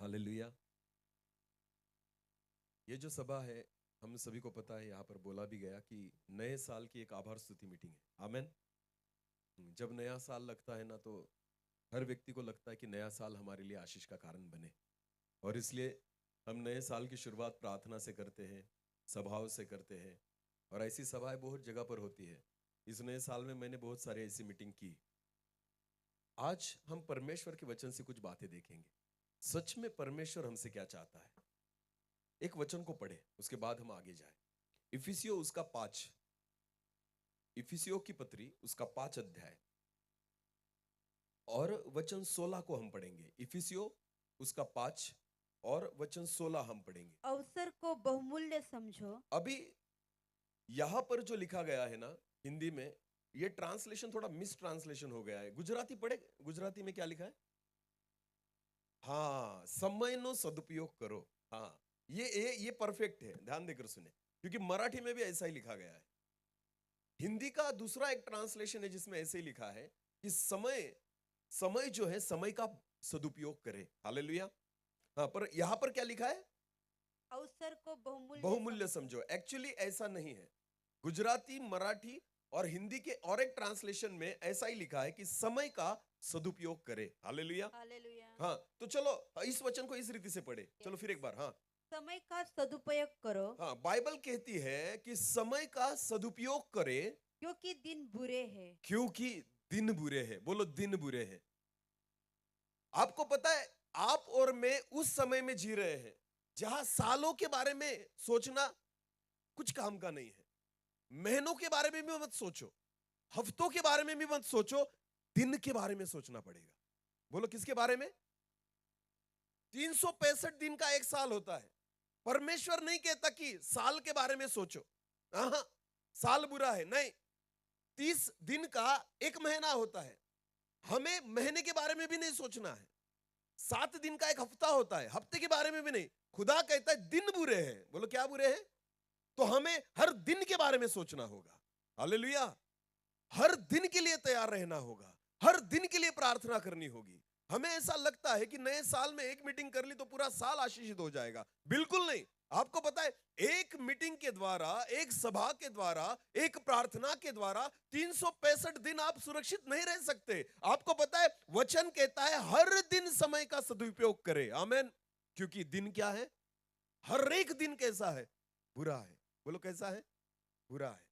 Hallelujah. ये जो सभा है, हम सभी को पता है, यहाँ पर बोला भी गया कि नए साल की एक आभार स्तुति मीटिंग है। आमेन। जब नया साल लगता है ना, तो हर व्यक्ति को लगता है कि नया साल हमारे लिए आशीष का कारण बने, और इसलिए हम नए साल की शुरुआत प्रार्थना से करते हैं, सभाओं से करते हैं, और ऐसी सभाएं बहुत जगह पर होती है। इस नए साल में मैंने बहुत सारे ऐसी मीटिंग की। आज हम परमेश्वर के वचन से कुछ बातें देखेंगे। सच में परमेश्वर हमसे क्या चाहता है, एक वचन को पढ़े, उसके बाद हम आगे जाए। इफिसियो उसका 5, इफिसियो की पत्री उसका 5 अध्याय और वचन 16 को हम पढ़ेंगे। इफिसियो उसका 5 और वचन 16 हम पढ़ेंगे। अवसर को बहुमूल्य समझो। अभी यहां पर जो लिखा गया है ना हिंदी में, ये ट्रांसलेशन थोड़ा मिस ट्रांसलेशन हो गया है। गुजराती पढ़े, गुजराती में क्या लिखा है? हाँ, समय नो सदुपयोग करो। हाँ, ये परफेक्ट है, ध्यान देकर सुने, क्योंकि मराठी में भी ऐसा ही लिखा गया है। हिंदी का दूसरा एक ट्रांसलेशन है जिसमें ऐसे ही लिखा है कि समय समय जो है, समय का सदुपयोग करे। हालेलुया। हाँ, पर यहां पर क्या लिखा है? अवसर को बहुमूल्य समझो। एक्चुअली ऐसा नहीं है। गुजराती, मराठी और हिंदी के और एक ट्रांसलेशन में ऐसा ही लिखा है कि समय का सदुपयोग करे। हालेलुया। हालेलुया। हाँ, तो चलो इस वचन को इस रीति से पढ़े। चलो फिर एक बार। हाँ समय का सदुपयोग करो, हाँ, बाइबल कहती है कि समय का सदुपयोग करे क्योंकि दिन बुरे हैं। क्योंकि दिन बुरे हैं। बोलो, दिन बुरे हैं। आपको पता है, आप और मैं उस समय में जी रहे हैं जहां सालों के बारे में सोचना कुछ काम का नहीं है। महीनों के बारे में भी मत सोचो, हफ्तों के बारे में भी मत सोचो, दिन के बारे में सोचना पड़ेगा। बोलो, किसके बारे में? 365 दिन का एक साल होता है। परमेश्वर नहीं कहता कि साल के बारे में सोचो। हाँ, साल बुरा है, नहीं। 30 दिन का एक महीना होता है। हमें महीने के बारे में भी नहीं सोचना है। 7 दिन का एक हफ्ता होता है, हफ्ते के बारे में भी नहीं। खुदा कहता है दिन बुरे हैं। बोलो, क्या बुरे हैं? तो हमें हर दिन के बारे में सोचना होगा। हालेलुया। हर दिन के लिए तैयार रहना होगा, हर दिन के लिए प्रार्थना करनी होगी। हमें ऐसा लगता है कि नए साल में एक मीटिंग कर ली तो पूरा साल आशीषित हो जाएगा। बिल्कुल नहीं। आपको पता है, एक मीटिंग के द्वारा, एक सभा के द्वारा, एक प्रार्थना के द्वारा 365 दिन आप सुरक्षित नहीं रह सकते। आपको पता है, वचन कहता है हर दिन समय का सदुपयोग करें। आमेन। क्योंकि दिन क्या है? हर एक दिन कैसा है? बुरा है। बोलो, कैसा है? बुरा है।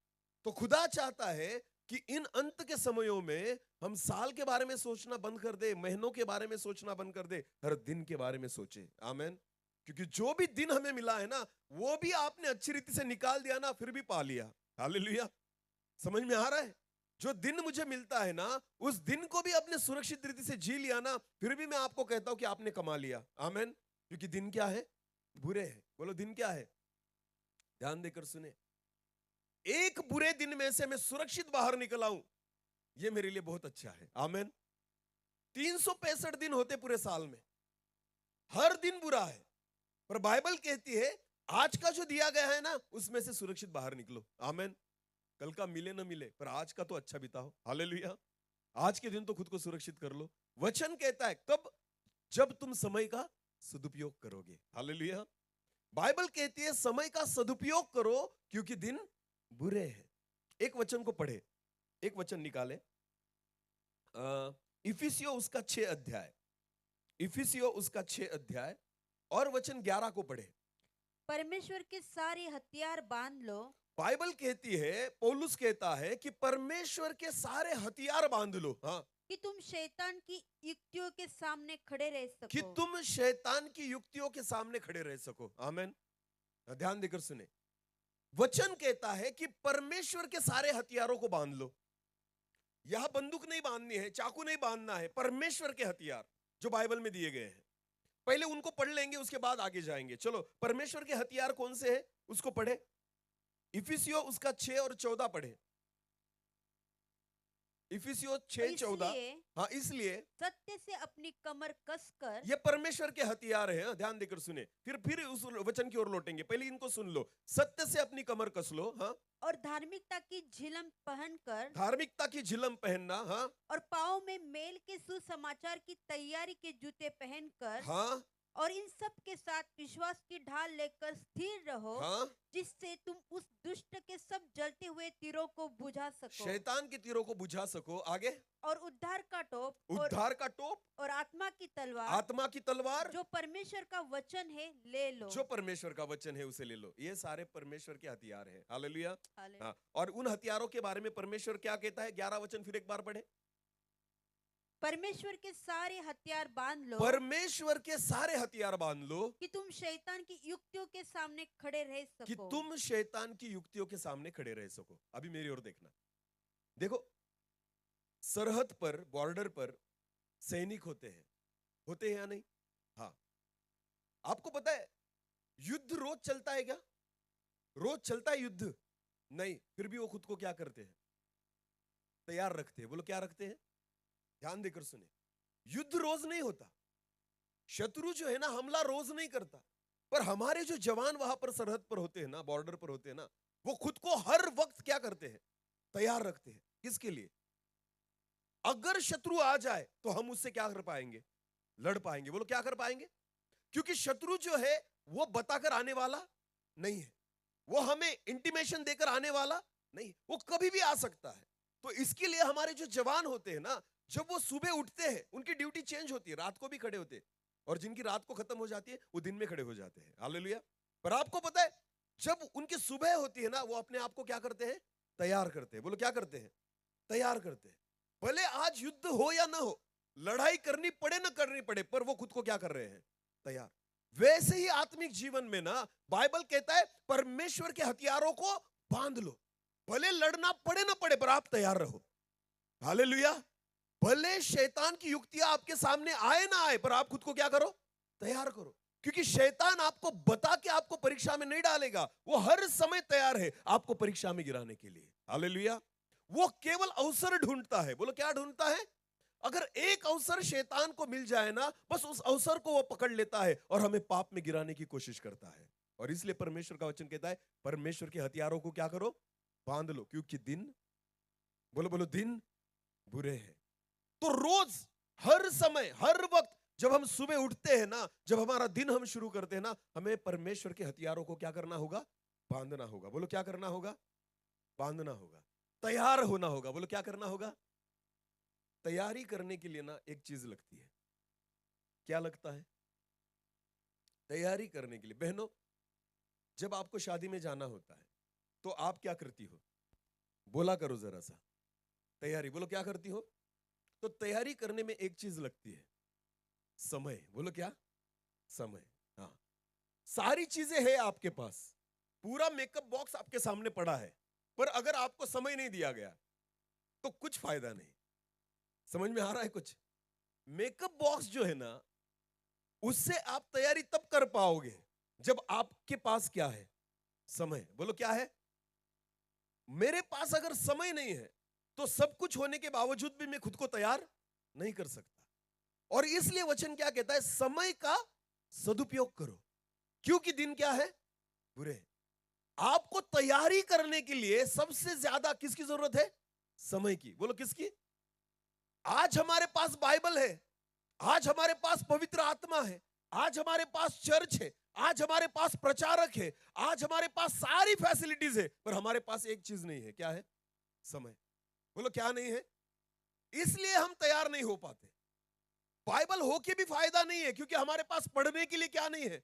तो खुदा चाहता है कि इन अंत के समयों में हम साल के बारे में सोचना बंद कर दे, महीनों के बारे में सोचना बंद कर दे, हर दिन के बारे में सोचे। आमेन। क्योंकि जो भी दिन हमें मिला है ना, वो भी आपने अच्छी रीति से निकाल दिया ना, फिर भी पा लिया। हालेलुया। समझ में आ रहा है? जो दिन मुझे मिलता है ना, उस दिन को भी अपने सुरक्षित रीति से जी लिया ना, फिर भी मैं आपको कहता हूं कि आपने कमा लिया। आमेन। क्योंकि दिन क्या है? बुरे हैं। बोलो, दिन क्या है? ध्यान देकर सुने। एक बुरे दिन में से मैं सुरक्षित बाहर निकला हूं, यह मेरे लिए बहुत अच्छा है। आमेन। 365 दिन होते पूरे साल में, हर दिन बुरा है, पर बाइबल कहती है आज का जो दिया गया है ना, उसमें से सुरक्षित बाहर निकलो। आमेन। कल का मिले ना मिले, पर आज का तो अच्छा बिताओ। हालेलुया। आज के दिन तो खुद को सुरक्षित कर लो। वचन कहता है कब? जब तुम समय का सदुपयोग करोगे। हालेलुया। बाइबल कहती है समय का सदुपयोग करो क्योंकि दिन बुरे हैं। एक वचन को पढ़े, एक वचन निकाले। इफिसियो उसका 6 अध्याय, इफिसियो उसका 6 अध्याय और वचन 11 को पढ़े। परमेश्वर के सारे हथियार बांध लो। बाइबल कहती है, पौलुस कहता है कि परमेश्वर के सारे हथियार बांध लो। हाँ, कि तुम शैतान की युक्तियों के सामने खड़े रह कि सको। तुम शैतान की युक्तियों के सामने खड़े रह सको। आमेन। ध्यान देकर सुने। वचन कहता है कि परमेश्वर के सारे हथियारों को बांध लो। यह बंदूक नहीं बांधनी है, चाकू नहीं बांधना है, परमेश्वर के हथियार जो बाइबल में दिए गए हैं। पहले उनको पढ़ लेंगे, उसके बाद आगे जाएंगे। चलो, परमेश्वर के हथियार कौन से हैं उसको पढ़े। इफिसियो उसका 6 और 14 पढ़े। इफिसियो 6:14। इसलिए हाँ, इसलिए सत्य से अपनी कमर कसकर। ये परमेश्वर के हथियार हैं। ध्यान देकर सुने, फिर उस वचन की ओर लौटेंगे। पहले इनको सुन लो। सत्य से अपनी कमर कस लो। हाँ, और धार्मिकता की झिलम पहनकर। धार्मिकता की झिलम पहनना। हाँ और पाँव में मेल के सुसमाचार की तैयारी के जूते पहनकर। हाँ और इन सब के साथ विश्वास की ढाल लेकर स्थिर रहो, हाँ, जिससे तुम उस दुष्ट के सब जलते हुए तीरों को बुझा सको शैतान के तीरों को बुझा सको। आगे, और उद्धार का टोप उद्धार का टोप, और आत्मा की तलवार आत्मा की तलवार, जो परमेश्वर का वचन है ले लो। जो परमेश्वर का वचन है उसे ले लो। ये सारे परमेश्वर के हथियार हैं। हालेलुया। हालेलुया। हाँ, और उन हथियारों के बारे में परमेश्वर क्या कहता है? 11 वचन फिर एक बार पढ़े। परमेश्वर के सारे हथियार बांध लो परमेश्वर के सारे हथियार बांध लो कि तुम शैतान की युक्तियों के सामने खड़े रह कि सको। तुम शैतान की युक्तियों के सामने खड़े रह सको। अभी मेरी ओर देखना। देखो, सरहद पर, बॉर्डर पर सैनिक होते हैं या नहीं? हाँ। आपको पता है युद्ध रोज चलता है क्या? रोज चलता है युद्ध? नहीं। फिर भी वो खुद को क्या करते हैं? तैयार रखते हैं। बोलो क्या रखते हैं? ध्यान देकर सुने। युद्ध रोज नहीं होता। शत्रु जो है ना, हमला रोज नहीं करता। पर हमारे जो जवान वहां पर सरहद पर होते हैं ना, बॉर्डर पर होते हैं ना, वो खुद को हर वक्त क्या करते हैं? तैयार रखते हैं। किसके लिए? अगर शत्रु आ जाए तो हम उससे क्या कर पाएंगे? लड़ पाएंगे। बोलो क्या कर पाएंगे? क्योंकि शत्रु जो है वो बताकर आने वाला नहीं है, वो हमें इंटीमेशन देकर आने वाला नहीं, वो कभी भी आ सकता है। तो इसके लिए हमारे जो जवान होते हैं ना, जब वो सुबह उठते हैं, उनकी ड्यूटी चेंज होती है, रात को भी खड़े होते हैं, और जिनकी रात को खत्म हो जाती है वो दिन में खड़े हो जाते हैं। हालेलुया। पर आपको पता है जब उनकी सुबह होती है ना, वो अपने आप को क्या करते हैं? तैयार करते हैं। बोलो क्या करते हैं? तैयार करते हैं। भले आज युद्ध हो या ना हो, लड़ाई करनी पड़े ना करनी पड़े, पर वो खुद को क्या कर रहे हैं? तैयार। वैसे ही आत्मिक जीवन में ना, बाइबल कहता है परमेश्वर के हथियारों को बांध लो। भले लड़ना पड़े ना पड़े, पर आप तैयार रहो। हालेलुया। भले शैतान की युक्तियां आपके सामने आए ना आए, पर आप खुद को क्या करो? तैयार करो। क्योंकि शैतान आपको बता के आपको परीक्षा में नहीं डालेगा, वो हर समय तैयार है आपको परीक्षा में गिराने के लिए। हालेलुया। वो केवल अवसर ढूंढता है। बोलो क्या ढूंढता है? अगर एक अवसर शैतान को मिल जाए ना, बस उस अवसर को वो पकड़ लेता है और हमें पाप में गिराने की कोशिश करता है। और इसलिए परमेश्वर का वचन कहता है परमेश्वर के हथियारों को क्या करो? बांध लो, क्योंकि दिन, बोलो बोलो, दिन बुरे हैं। तो रोज, हर समय, हर वक्त जब हम सुबह उठते हैं ना, जब हमारा दिन हम शुरू करते हैं ना, हमें परमेश्वर के हथियारों को क्या करना होगा? बांधना होगा। बोलो क्या करना होगा? बांधना होगा। तैयार होना होगा। बोलो क्या करना होगा? तैयारी करने के लिए ना एक चीज लगती है। क्या लगता है? तैयारी करने के लिए, बहनों, जब आपको शादी में जाना होता है तो आप क्या करती हो? बोला करो जरा सा। तैयारी। बोलो क्या करती हो? तो तैयारी करने में एक चीज लगती है, समय। बोलो क्या? समय। हाँ, सारी चीजें हैं आपके पास, पूरा मेकअप बॉक्स आपके सामने पड़ा है, पर अगर आपको समय नहीं दिया गया तो कुछ फायदा नहीं। समझ में आ रहा है कुछ? मेकअप बॉक्स जो है ना, उससे आप तैयारी तब कर पाओगे जब आपके पास क्या है? समय। बोलो क्या है? मेरे पास अगर समय नहीं है तो सब कुछ होने के बावजूद भी मैं खुद को तैयार नहीं कर सकता। और इसलिए वचन क्या कहता है? समय का सदुपयोग करो, क्योंकि दिन क्या है? बुरे हैं। आपको तैयारी करने के लिए सबसे ज्यादा किसकी जरूरत है? समय की। बोलो किसकी? आज हमारे पास बाइबल है, आज हमारे पास पवित्र आत्मा है, आज हमारे पास चर्च है, आज हमारे पास प्रचारक है, आज हमारे पास सारी फैसिलिटीज है, पर हमारे पास एक चीज नहीं है। क्या है? समय। बोलो क्या नहीं है? इसलिए हम तैयार नहीं हो पाते। बाइबल हो के भी फायदा नहीं है, क्योंकि हमारे पास पढ़ने के लिए क्या नहीं है?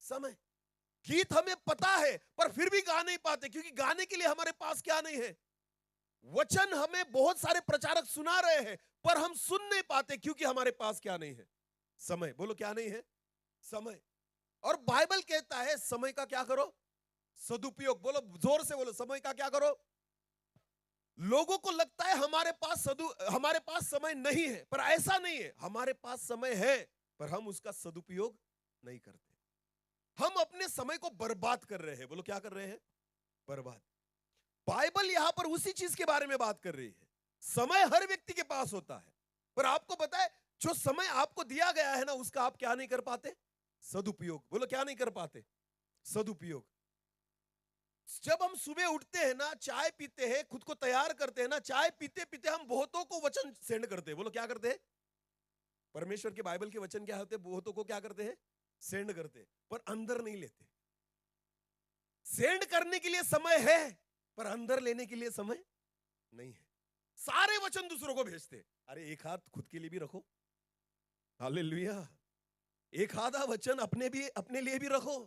समय। गीत हमें पता है पर फिर भी गा नहीं पाते, क्योंकि गाने के लिए हमारे पास क्या नहीं है? वचन हमें बहुत सारे प्रचारक सुना रहे हैं, पर हम सुन नहीं पाते, क्योंकि हमारे पास क्या नहीं है? समय। बोलो क्या नहीं है? समय। और बाइबल कहता है समय का क्या करो? सदुपयोग। बोलो जोर से बोलो, समय का क्या करो? लोगों को लगता है हमारे पास समय नहीं है, पर ऐसा नहीं है। हमारे पास समय है, पर हम उसका सदुपयोग नहीं करते। हम अपने समय को बर्बाद कर रहे हैं। बोलो क्या कर रहे हैं? बर्बाद। बाइबल यहां पर उसी चीज के बारे में बात कर रही है। समय हर व्यक्ति के पास होता है, पर आपको पता है जो समय आपको दिया गया है ना, उसका आप क्या नहीं कर पाते? सदुपयोग। बोलो क्या नहीं कर पाते? सदुपयोग। जब हम सुबह उठते हैं ना, चाय पीते हैं, खुद को तैयार करते हैं ना, चाय पीते पीते हम बहुतों को वचन सेंड करते हैं। बोलो क्या करते हैं? परमेश्वर के बाइबल के वचन क्या होते हैं? बहुतों को क्या करते हैं? सेंड करते पर अंदर नहीं लेते। सेंड करने के लिए समय है पर अंदर लेने के लिए समय नहीं है। सारे वचन दूसरों को भेजते, अरे एक हाथ खुद के लिए भी रखो। हालेलुया। एक आधा वचन अपने लिए भी रखो।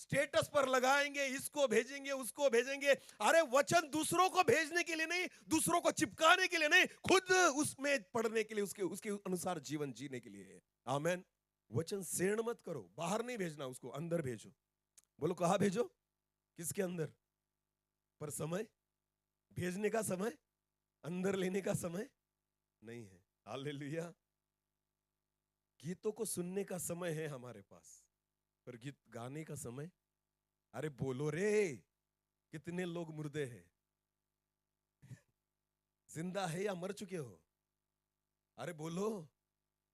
स्टेटस पर लगाएंगे, इसको भेजेंगे, उसको भेजेंगे। अरे वचन दूसरों को भेजने के लिए नहीं, दूसरों को चिपकाने के लिए नहीं, खुद उसमें पढ़ने के लिए, उसके अनुसार जीवन जीने के लिए है। आमेन। वचन सेंड मत करो, बाहर नहीं भेजना, उसको अंदर भेजो। बोलो कहां भेजो? किसके अंदर? पर समय भेजने का समय, अंदर लेने का समय नहीं है। हालेलुया। गीतों को सुनने का समय है हमारे पास, पर गीत गाने का समय, अरे बोलो रे, कितने लोग मुर्दे हैं, जिंदा है या मर चुके हो? अरे बोलो,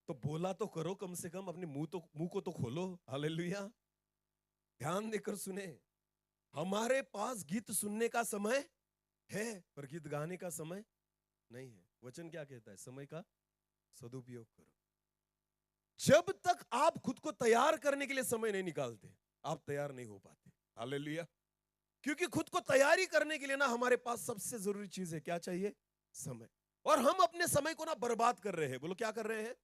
तो बोला तो करो, कम से कम अपने मुंह को तो खोलो। हालेलुया। ध्यान देकर सुने, हमारे पास गीत सुनने का समय है पर गीत गाने का समय नहीं है। वचन क्या कहता है? समय का सदुपयोग करो। जब तक आप खुद को तैयार करने के लिए समय नहीं निकालते, आप तैयार नहीं हो पाते। हालेलुया। क्योंकि खुद को तैयारी करने के लिए ना हमारे पास सबसे जरूरी चीज है, क्या चाहिए? समय। और हम अपने समय को ना बर्बाद कर रहे हैं। बोलो क्या कर रहे हैं?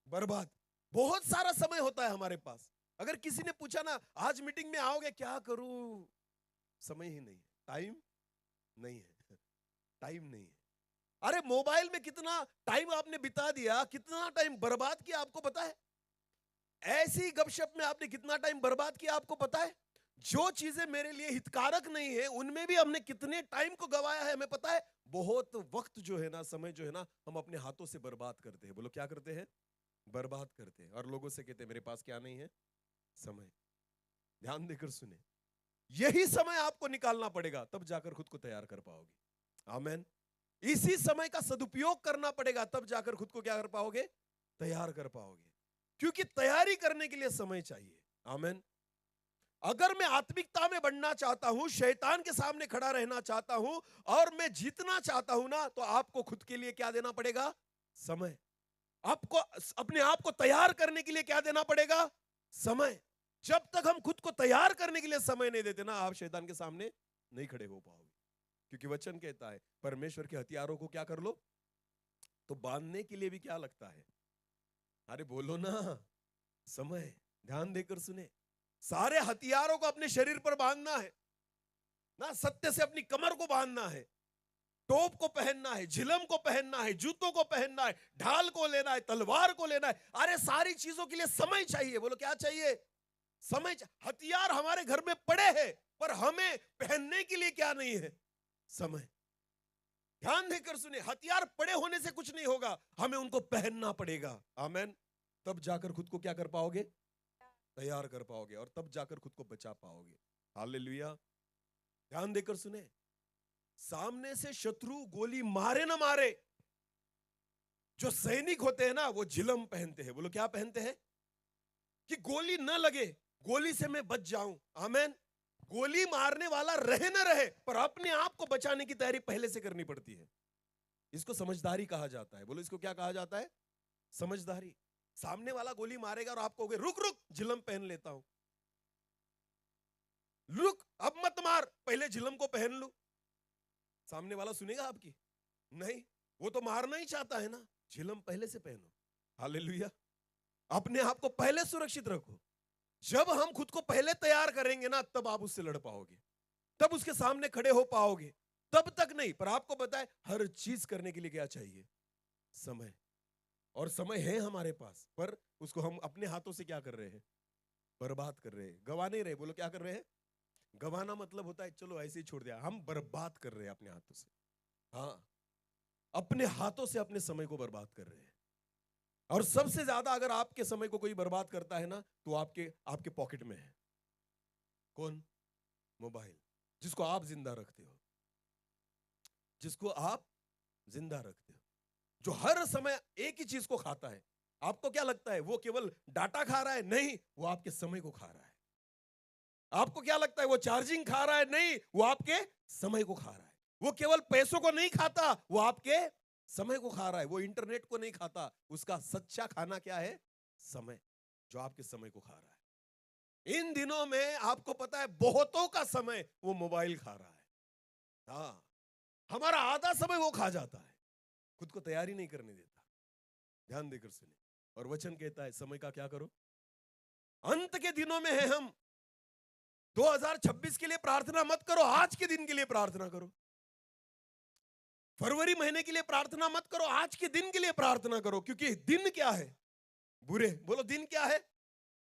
बर्बाद। बहुत सारा समय होता है हमारे पास। अगर किसी ने पूछा ना आज मीटिंग में आओगे, क्या करूं? समय ही नहीं है, टाइम नहीं है, टाइम नहीं है। अरे मोबाइल में कितना टाइम आपने बिता दिया, कितना टाइम बर्बाद किया, आपको पता है? ऐसी गपशप में आपने कितना टाइम बर्बाद किया, आपको पता है? जो चीजें मेरे लिए हितकारक नहीं है उनमें भी हमने कितने टाइम को गवाया है, हमें पता है? बहुत वक्त जो है ना, समय जो है ना, हम अपने हाथों से बर्बाद करते हैं। बोलो क्या करते हैं? बर्बाद करते हैं। और लोगों से कहते हैं मेरे पास क्या नहीं है? समय। ध्यान देकर सुने, यही समय आपको निकालना पड़ेगा, तब जाकर खुद को तैयार कर पाओगे। आमेन। इसी समय का सदुपयोग करना पड़ेगा, तब जाकर खुद को क्या कर पाओगे? तैयार कर पाओगे। क्योंकि तैयारी करने के लिए समय चाहिए। आमेन। अगर मैं आत्मिकता में बढ़ना चाहता हूं, शैतान के सामने खड़ा रहना चाहता हूं और मैं जीतना चाहता हूं ना, तो आपको खुद के लिए क्या देना पड़ेगा? समय। आपको अपने आप को तैयार करने के लिए क्या देना पड़ेगा? समय। जब तक हम खुद को तैयार करने के लिए समय नहीं देते ना, आप शैतान के सामने नहीं खड़े हो पाओगे। क्योंकि वचन कहता है परमेश्वर के हथियारों को क्या कर लो? तो बांधने के लिए भी क्या लगता है? अरे बोलो ना, समय। ध्यान देकर सुने, सारे हथियारों को अपने शरीर पर बांधना है ना, सत्य से अपनी कमर को बांधना है, टोप को पहनना है, झिलम को पहनना है, जूतों को पहनना है, ढाल को लेना है, तलवार को लेना है। अरे सारी चीजों के लिए समय चाहिए। बोलो क्या चाहिए? समय। हथियार हमारे घर में पड़े हैं पर हमें पहनने के लिए क्या नहीं है? समय। ध्यान देकर सुने, हथियार पड़े होने से कुछ नहीं होगा, हमें उनको पहनना पड़ेगा। आमेन। तब जाकर खुद को क्या कर पाओगे? तैयार कर पाओगे, और तब जाकर खुद को बचा पाओगे। हालेलुया। ध्यान देकर सुने, सामने से शत्रु गोली मारे ना मारे, जो सैनिक होते हैं ना, वो झिलम पहनते हैं। बोलो क्या पहनते हैं? कि गोली न लगे, गोली से मैं बच जाऊं। आमेन। गोली मारने वाला रहे ना रहे, पर अपने आप को बचाने की तैयारी पहले से करनी पड़ती है। इसको समझदारी कहा जाता है। बोलो इसको क्या कहा जाता है? समझदारी। सामने वाला गोली मारेगा और आप कहोगे रुक रुक, झिलम पहन लेता हूं। रुक, अब मत मार, पहले झिलम को पहन लूं। सामने वाला सुनेगा आपकी? नहीं, वो तो मारना ही चाहता है ना। झिलम पहले से पहनो। हालेलुया। अपने आप को पहले सुरक्षित रखो। जब हम खुद को पहले तैयार करेंगे ना, तब आप उससे लड़ पाओगे, तब उसके सामने खड़े हो पाओगे। तब तक नहीं। पर आपको पता है हर चीज करने के लिए क्या चाहिए? समय। और समय है हमारे पास, पर उसको हम अपने हाथों से क्या कर रहे हैं? बर्बाद कर रहे हैं, गवा नहीं रहे। बोलो क्या कर रहे हैं? गवाना मतलब होता है चलो ऐसे ही छोड़ दिया, हम बर्बाद कर रहे हैं अपने हाथों से। हाँ, अपने हाथों से अपने समय को बर्बाद कर रहे हैं। और सबसे ज्यादा अगर आपके समय को कोई बर्बाद करता है ना, तो आपके आपके पॉकेट में है। कौन? मोबाइल, जिसको आप जिंदा रखते हो, जिसको आप जिंदा रखते हो, जो हर समय एक ही चीज को खाता है। आपको क्या लगता है वो केवल डाटा खा रहा है? नहीं, वो आपके समय को खा रहा है। आपको क्या लगता है वो चार्जिंग खा रहा है? नहीं, वो आपके समय को खा रहा है। वो केवल पैसों को नहीं खाता, वो आपके समय को खा रहा है। वो इंटरनेट को नहीं खाता, उसका सच्चा खाना क्या है? समय, जो आपके समय को खा रहा है। इन दिनों में आपको पता है बहुतों का समय वो मोबाइल खा रहा है। हाँ, हमारा आधा समय वो खा जाता है, खुद को तैयारी नहीं करने देता। ध्यान देकर सुने। और वचन कहता है समय का क्या करो। अंत के दिनों में है हम। 2026 के लिए प्रार्थना मत करो, आज के दिन के लिए प्रार्थना करो। फरवरी महीने के लिए प्रार्थना मत करो, आज के दिन के लिए प्रार्थना करो। क्योंकि दिन क्या है? बुरे। बोलो, दिन क्या है?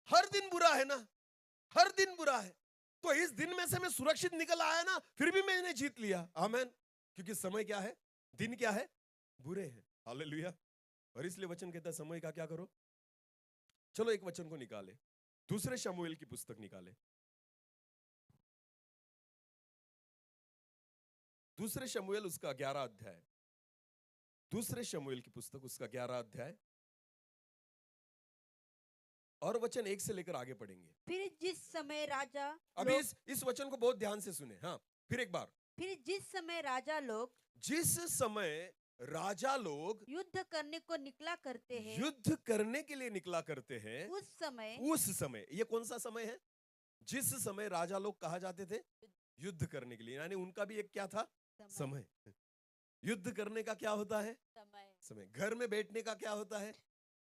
हर दिन बुरा है ना, हर दिन बुरा है। तो इस दिन में से मैं सुरक्षित निकल आया ना, फिर भी मैंने जीत लिया। आमेन। क्योंकि समय क्या है? दिन क्या है? बुरे हैं। हालेलुया। और इसलिए वचन कहता है समय का क्या करो। चलो एक वचन को निकाले, दूसरे शमूएल की पुस्तक निकाले। दूसरे शमूएल उसका 11 अध्याय। दूसरे शमूएल की पुस्तक उसका 11 अध्याय और वचन 1 से लेकर आगे पढ़ेंगे। फिर जिस समय राजा अभी लोग- इस वचन को बहुत ध्यान से सुने। हाँ, फिर एक बार। फिर जिस समय राजा लोग जिस समय राजा लोग युद्ध करने को निकला करते हैं, युद्ध करने के लिए निकला करते हैं, उस समय ये कौन सा समय है? जिस समय राजा लोग कहा जाते थे युद्ध करने के लिए, यानी उनका भी एक क्या था? समय। युद्ध करने का क्या होता है? समय। घर में बैठने का क्या होता है?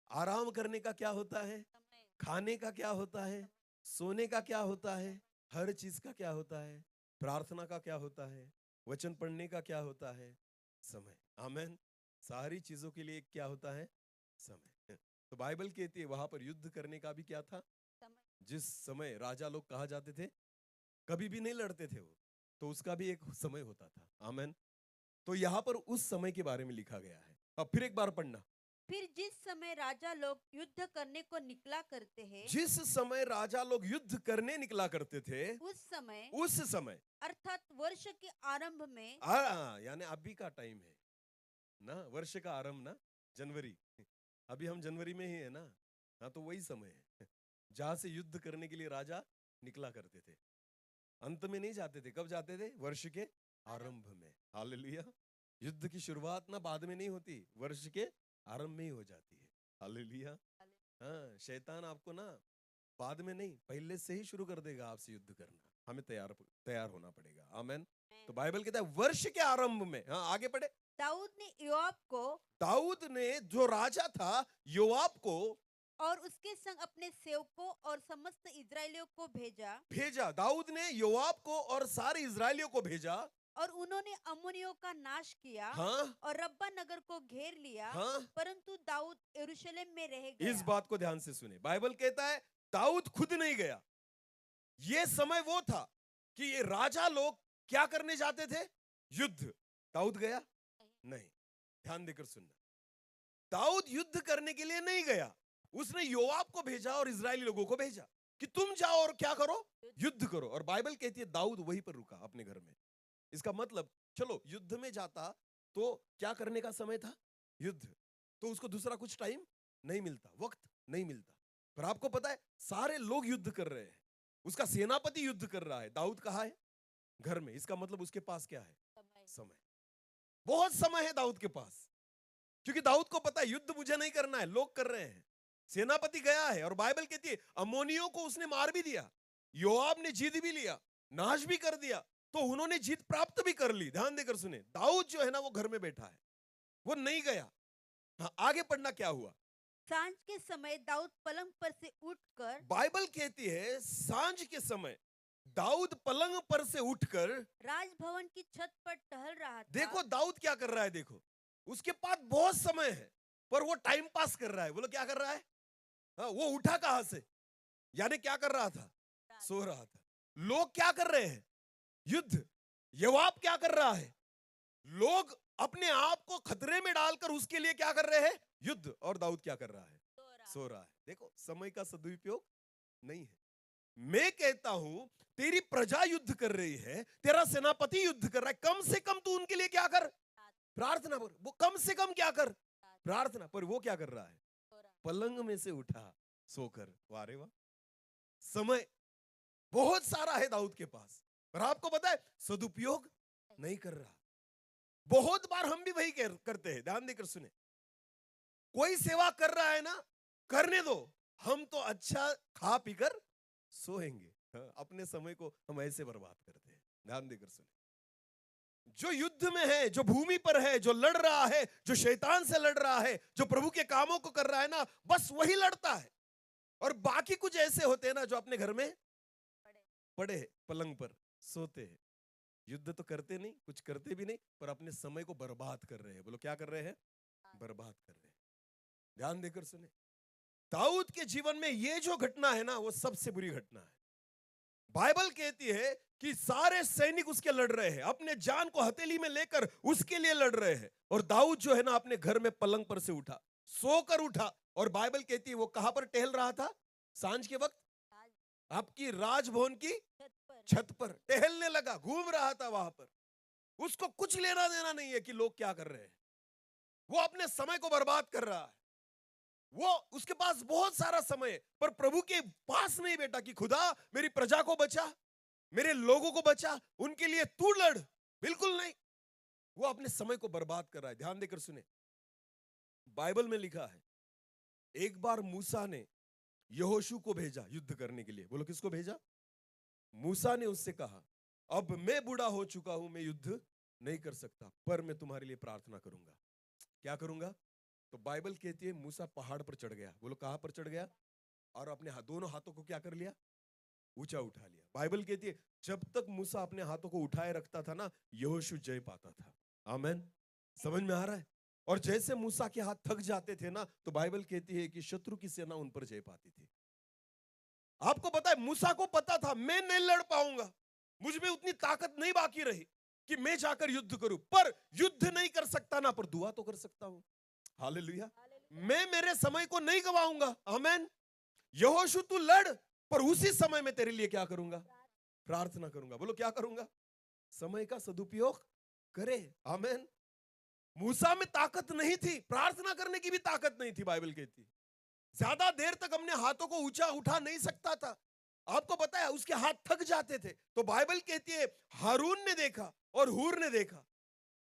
आराम करने का क्या होता है? खाने का क्या होता है? सोने का क्या होता है? हर चीज का क्या होता है? प्रार्थना का क्या होता है? वचन पढ़ने का क्या होता है? समय। आमेन। सारी चीजों के लिए क्या होता है? समय। तो बाइबल कहती है वहां पर युद्ध करने का भी क्या था? जिस समय राजा लोग कहा जाते थे, कभी भी नहीं लड़ते थे वो, तो उसका भी एक समय होता था। आमेन। तो यहाँ पर उस समय के बारे में लिखा गया है। अब फिर एक बार पढ़ना। फिर जिस समय राजा लोग युद्ध करने को निकला करते हैं, जिस समय राजा लोग युद्ध करने निकला करते थे, उस समय अर्थात वर्ष के आरंभ में, यानी अभी का टाइम है ना, वर्ष का आरंभ ना, जनवरी। अभी हम जनवरी में ही है ना। हाँ, तो वही समय है जहां से युद्ध करने के लिए राजा निकला करते थे। अंत में नहीं जाते थे। कब जाते थे? वर्ष के आरंभ में। हालेलुया। युद्ध की शुरुआत ना बाद में नहीं होती, वर्ष के आरंभ में ही हो जाती है। हालेलुया। हाँ, शैतान आपको ना बाद में नहीं, पहले से ही शुरू कर देगा आपसे युद्ध करना। हमें तैयार होना पड़ेगा। आमेन। तो बाइबल कहता है वर्ष के आरंभ में। हाँ, आगे पढ़े। दाऊद ने जो राजा था योआब को और उसके संग अपने सेवकों और समस्त इजरायलियों को भेजा। दाऊद ने योआब को और सारे इजरायलियों को भेजा, और उन्होंने अम्मोनियों का नाश किया। हाँ, और रब्बा नगर को घेर लिया। हाँ, परंतु दाऊद यरूशलेम में रह गया। इस बात को ध्यान से सुने। बाइबल कहता है दाऊद खुद नहीं गया। ये समय वो था कि ये राजा लोग क्या करने जाते थे? युद्ध। दाऊद गया? नहीं। ध्यान देकर सुनना। दाऊद युद्ध करने के लिए नहीं गया। उसने योआब को भेजा और इजरायली लोगों को भेजा कि तुम जाओ और क्या करो? युद्ध करो। और बाइबल कहती है दाऊद वहीं पर रुका अपने घर में। इसका मतलब चलो युद्ध में जाता तो क्या करने का समय था? युद्ध। तो उसको दूसरा कुछ टाइम नहीं मिलता, वक्त नहीं मिलता। पर आपको पता है सारे लोग युद्ध कर रहे हैं, उसका सेनापति युद्ध कर रहा है, दाऊद कहाँ है? घर में। इसका मतलब उसके पास क्या है? समय। बहुत समय है दाऊद के पास, क्योंकि दाऊद को पता है युद्ध मुझे नहीं करना है, लोग कर रहे हैं। सेनापति गया है और बाइबल कहती है अम्मोनियों को उसने मार भी दिया, योआब ने जीत भी लिया, नाश भी कर दिया, तो उन्होंने जीत प्राप्त भी कर ली। ध्यान देकर सुने। दाऊद जो है ना वो घर में बैठा है, वो नहीं गया। हाँ, आगे पढ़ना क्या हुआ। सांझ के समय दाऊद पलंग पर से उठकर, बाइबल कहती है सांझ के समय दाऊद पलंग पर से उठकर राजभवन की छत पर टहल रहा था। देखो दाऊद क्या कर रहा है, देखो उसके पास बहुत समय है पर वो टाइम पास कर रहा है। बोलो क्या कर रहा है? हाँ, वो उठा कहां से? यानी क्या कर रहा था? सो रहा था। लोग क्या कर रहे हैं? युद्ध। योआब क्या कर रहा है? लोग अपने आप को खतरे में डालकर उसके लिए क्या कर रहे हैं? युद्ध। और दाऊद क्या कर रहा है? सो रहा है। देखो समय का सदुपयोग नहीं है। मैं कहता हूं तेरी प्रजा युद्ध कर रही है, तेरा सेनापति युद्ध कर रहा है, कम से कम तू उनके लिए क्या कर? प्रार्थना। पर वो कम से कम क्या कर? प्रार्थना। पर वो क्या कर रहा है? पलंग में से उठा सोकर। वारे वाह, समय बहुत सारा है दाऊद के पास, पर आपको पता है सदुपयोग नहीं कर रहा। बहुत बार हम भी वही करते हैं। ध्यान देकर सुने। कोई सेवा कर रहा है ना, करने दो, हम तो अच्छा खा पीकर सोएंगे। हाँ, अपने समय को हम ऐसे बर्बाद करते हैं। ध्यान देकर सुने, जो युद्ध में है, जो भूमि पर है, जो लड़ रहा है, जो शैतान से लड़ रहा है, जो प्रभु के कामों को कर रहा है ना, बस वही लड़ता है। और बाकी कुछ ऐसे होते हैं ना जो अपने घर में पड़े हैं, पलंग पर सोते हैं, युद्ध तो करते नहीं, कुछ करते भी नहीं, पर अपने समय को बर्बाद कर रहे हैं। बोलो क्या कर रहे हैं? बर्बाद कर रहे हैं। ध्यान देकर सुने, दाऊद के जीवन में ये जो घटना है ना, वो सबसे बुरी घटना है। बाइबल कहती है कि सारे सैनिक उसके लड़ रहे हैं, अपने जान को हथेली में लेकर उसके लिए लड़ रहे हैं, और दाऊद जो है ना अपने घर में पलंग पर से उठा, सोकर उठा, और बाइबल कहती है वो कहां पर टहल रहा था? सांझ के वक्त आपकी राजभवन की छत पर टहलने लगा, घूम रहा था वहां पर। उसको कुछ लेना देना नहीं है कि लोग क्या कर रहे हैं, वो अपने समय को बर्बाद कर रहा है। वो उसके पास बहुत सारा समय है, पर प्रभु के पास नहीं बेटा कि खुदा मेरी प्रजा को बचा, मेरे लोगों को बचा, उनके लिए तू लड़। बिल्कुल नहीं, वो अपने समय को बर्बाद कर रहा है। ध्यान देकर सुने, बाइबल में लिखा है एक बार मूसा ने यहोशू को भेजा युद्ध करने के लिए। बोलो किसको भेजा? मूसा ने उससे कहा, अब मैं बूढ़ा हो चुका हूं, मैं युद्ध नहीं कर सकता, पर मैं तुम्हारे लिए प्रार्थना करूंगा। क्या करूंगा? तो बाइबल कहती है मूसा पहाड़ पर चढ़ गया। बोलो कहां पर चढ़ गया? और अपने दोनों हाथों को क्या कर लिया? ऊंचा उठा लिया। बाइबल कहती है जब तक मूसा अपने हाथों को उठाए रखता था ना, यहोशू जय पाता था। आमेन, समझ में आ रहा है? और जैसे मूसा के हाथ थक जाते थे ना, तो बाइबल कहती है कि शत्रु की सेना उन पर जय पाती थी। आपको पता है मूसा को पता था मैं नहीं लड़ पाऊंगा, मुझ में उतनी ताकत नहीं बाकी रही कि मैं जाकर युद्ध करूं, पर युद्ध नहीं कर सकता ना, पर दुआ तो कर सकता हूं। हालेलुया, मैं मेरे समय को नहीं गवाऊंगा। आमेन। यहोशू तू लड़, पर उसी समय में तेरे लिए क्या करूंगा? प्रार्थना करूंगा। बोलो क्या करूंगा? समय का सदुपयोग करे। आमेन। मूसा में ताकत नहीं थी, प्रार्थना करने की भी ताकत नहीं थी। बाइबल कहती है ज्यादा देर तक अपने हाथों को ऊंचा उठा नहीं सकता था। आपको पता है उसके हाथ थक जाते थे। तो बाइबल कहती है हारून ने देखा और हूर ने देखा,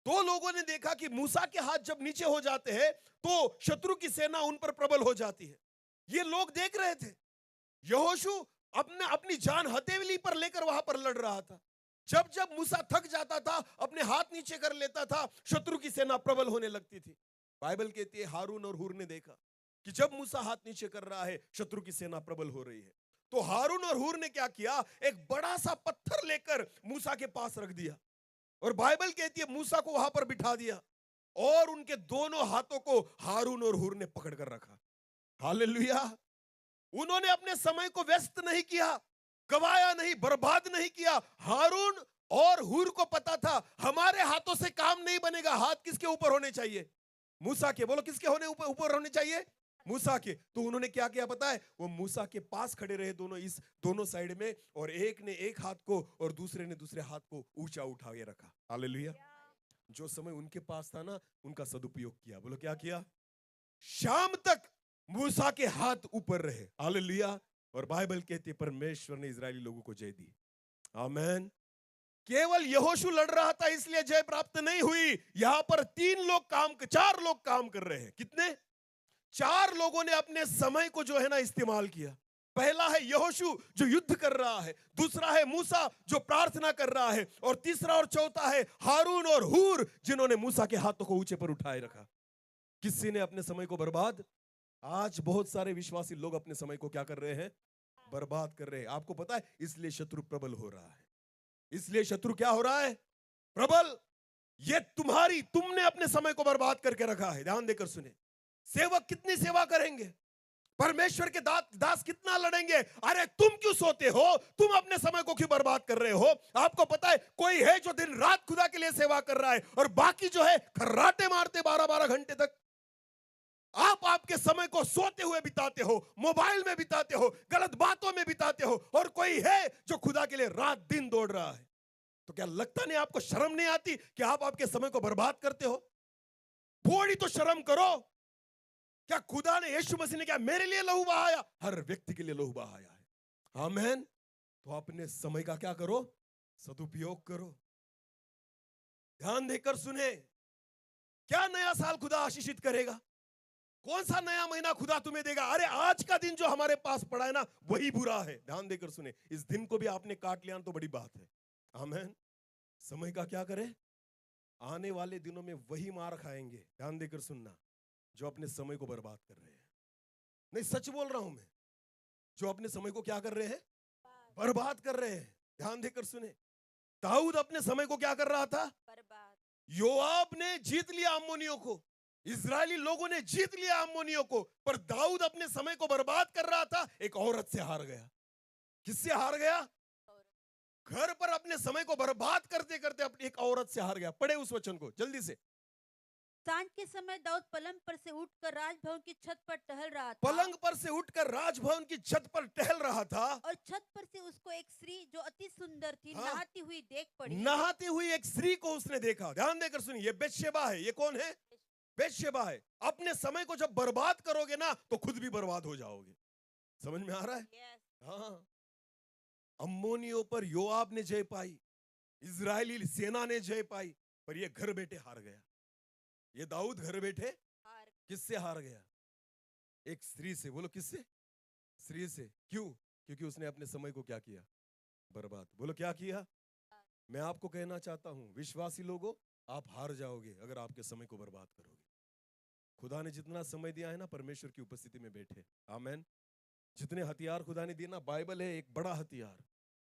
दो लोगों ने देखा कि मूसा के हाथ जब नीचे हो जाते हैं तो शत्रु की सेना उन पर प्रबल हो जाती है। ये लोग देख रहे थे। यहोशू अपनी जान हथेली पर लेकर वहां पर लड़ रहा था। जब जब मूसा थक जाता था, अपने हाथ नीचे कर लेता था, शत्रु की सेना प्रबल होने लगती थी। बाइबल कहती है हारून और हूर ने देखा कि जब मूसा हाथ नीचे कर रहा है, शत्रु की सेना प्रबल हो रही है। तो हारून और हूर ने क्या किया? एक बड़ा सा पत्थर लेकर मूसा के पास रख दिया, और बाइबल कहती है मूसा को वहां पर बिठा दिया, और उनके दोनों हाथों को हारून और हूर ने पकड़ कर रखा। हालेलुया। उन्होंने अपने समय को व्यस्त नहीं किया, गवाया नहीं, बर्बाद नहीं किया। हारून और हूर को पता था हमारे हाथों से काम नहीं बनेगा। हाथ किसके ऊपर होने चाहिए? मूसा के। बोलो किसके होने ऊपर होने चाहिए? मूसा के। तो उन्होंने क्या किया पता है? वो मूसा के पास खड़े रहे, दोनों साइड में, और एक ने एक हाथ को और दूसरे ने दूसरे हाथ को ऊंचा उठा के रखा। हालेलुया। जो समय उनके पास था ना, उनका सदुपयोग किया। बोलो क्या किया? शाम तक मूसा के हाथ ऊपर रहे। हालेलुया। और बाइबल कहती है परमेश्वर ने इजरायली लोगों को जय दी। आमेन। केवल यहोशू लड़ रहा था इसलिए जय प्राप्त नहीं हुई। यहां पर चार लोग काम कर रहे हैं। कितने? 4 लोगों ने अपने समय को जो है ना इस्तेमाल किया। पहला है यहोशू जो युद्ध कर रहा है, दूसरा है मूसा जो प्रार्थना कर रहा है, और तीसरा और चौथा है हारून और हूर जिन्होंने मूसा के हाथों को ऊंचे पर उठाए रखा। किसी ने अपने समय को बर्बाद। आज बहुत सारे विश्वासी लोग अपने समय को क्या कर रहे हैं? बर्बाद कर रहे हैं। आपको पता है इसलिए शत्रु प्रबल हो रहा है। इसलिए शत्रु क्या हो रहा है? प्रबल। ये तुमने अपने समय को बर्बाद करके रखा है। ध्यान देकर सुने, सेवक कितनी सेवा करेंगे, परमेश्वर के दास कितना लड़ेंगे? अरे तुम क्यों सोते हो? तुम अपने समय को क्यों बर्बाद कर रहे हो? आपको पता है कोई है जो दिन रात खुदा के लिए सेवा कर रहा है, और बाकी जो है खर्राटे मारते 12-12 घंटे तक। आप आपके समय को सोते हुए बिताते हो, मोबाइल में बिताते हो, गलत बातों में बिताते हो, और कोई है जो खुदा के लिए रात दिन दौड़ रहा है। तो क्या लगता नहीं आपको शर्म नहीं आती कि आप आपके समय को बर्बाद करते हो? थोड़ी तो शर्म करो। क्या खुदा ने, यीशु मसीह ने क्या मेरे लिए लहू बहाया? हर व्यक्ति के लिए लहू बहाया है। आमीन। तो अपने समय का क्या करो? सदुपयोग करो। ध्यान देकर सुने, क्या नया साल खुदा आशीषित करेगा? कौन सा नया महीना खुदा तुम्हें देगा? अरे आज का दिन जो हमारे पास पड़ा है ना, वही बुरा है। ध्यान देकर सुने, इस दिन को भी आपने काट लिया तो बड़ी बात है। आमीन। समय का क्या करे? आने वाले दिनों में वही मार खाएंगे, ध्यान देकर सुनना, जो अपने समय को बर्बाद कर रहे हैं। नहीं, सच बोल रहा हूं मैं, जो अपने समय को क्या कर रहे हैं? बर्बाद कर रहे हैं। ध्यान देकर सुने, दाऊद अपने समय को क्या कर रहा था? बर्बाद। योआब ने जीत लिया अम्मोनियों को, इजरायली लोगों ने जीत लिया अम्मोनियों को, पर दाऊद अपने समय को बर्बाद कर रहा था, एक औरत से हार गया। किससे हार गया? घर पर अपने समय को बर्बाद करते करते अपनी एक औरत से हार गया। पढ़े उस वचन को जल्दी से। सांझ के समय दाऊद पलंग पर से उठकर राजभवन की छत पर टहल रहा था। पलंग पर से उठकर राजभवन की छत पर टहल रहा था, और छत पर से उसको एक स्त्री जो अति सुंदर थी हाँ, नहाती हुई देख पड़ी। नहाती हुई एक स्त्री को उसने देखा। ध्यान देकर सुनिए, ये बेतशेबा है। ये कौन है? बेतशेबा है। अपने समय को जब बर्बाद करोगे ना, तो खुद भी बर्बाद हो जाओगे। समझ में आ रहा है? Yes. हाँ। अम्मोनियों पर योआब ने जय पाई, इजरायली सेना ने जय पाई, पर ये घर बैठे हार गया। ये दाऊद घर बैठे हार। किससे हार गया? एक स्त्री से। बोलो किससे? स्त्री से। क्यों? क्योंकि उसने अपने समय को क्या किया? बर्बाद। बोलो क्या किया? मैं आपको कहना चाहता हूं, विश्वासी लोगों, आप हार जाओगे अगर आपके समय को बर्बाद करोगे। खुदा ने जितना समय दिया है ना, परमेश्वर की उपस्थिति में बैठे, आमेन, जितने हथियार खुदा ने दिए ना, बाइबल है एक बड़ा हथियार,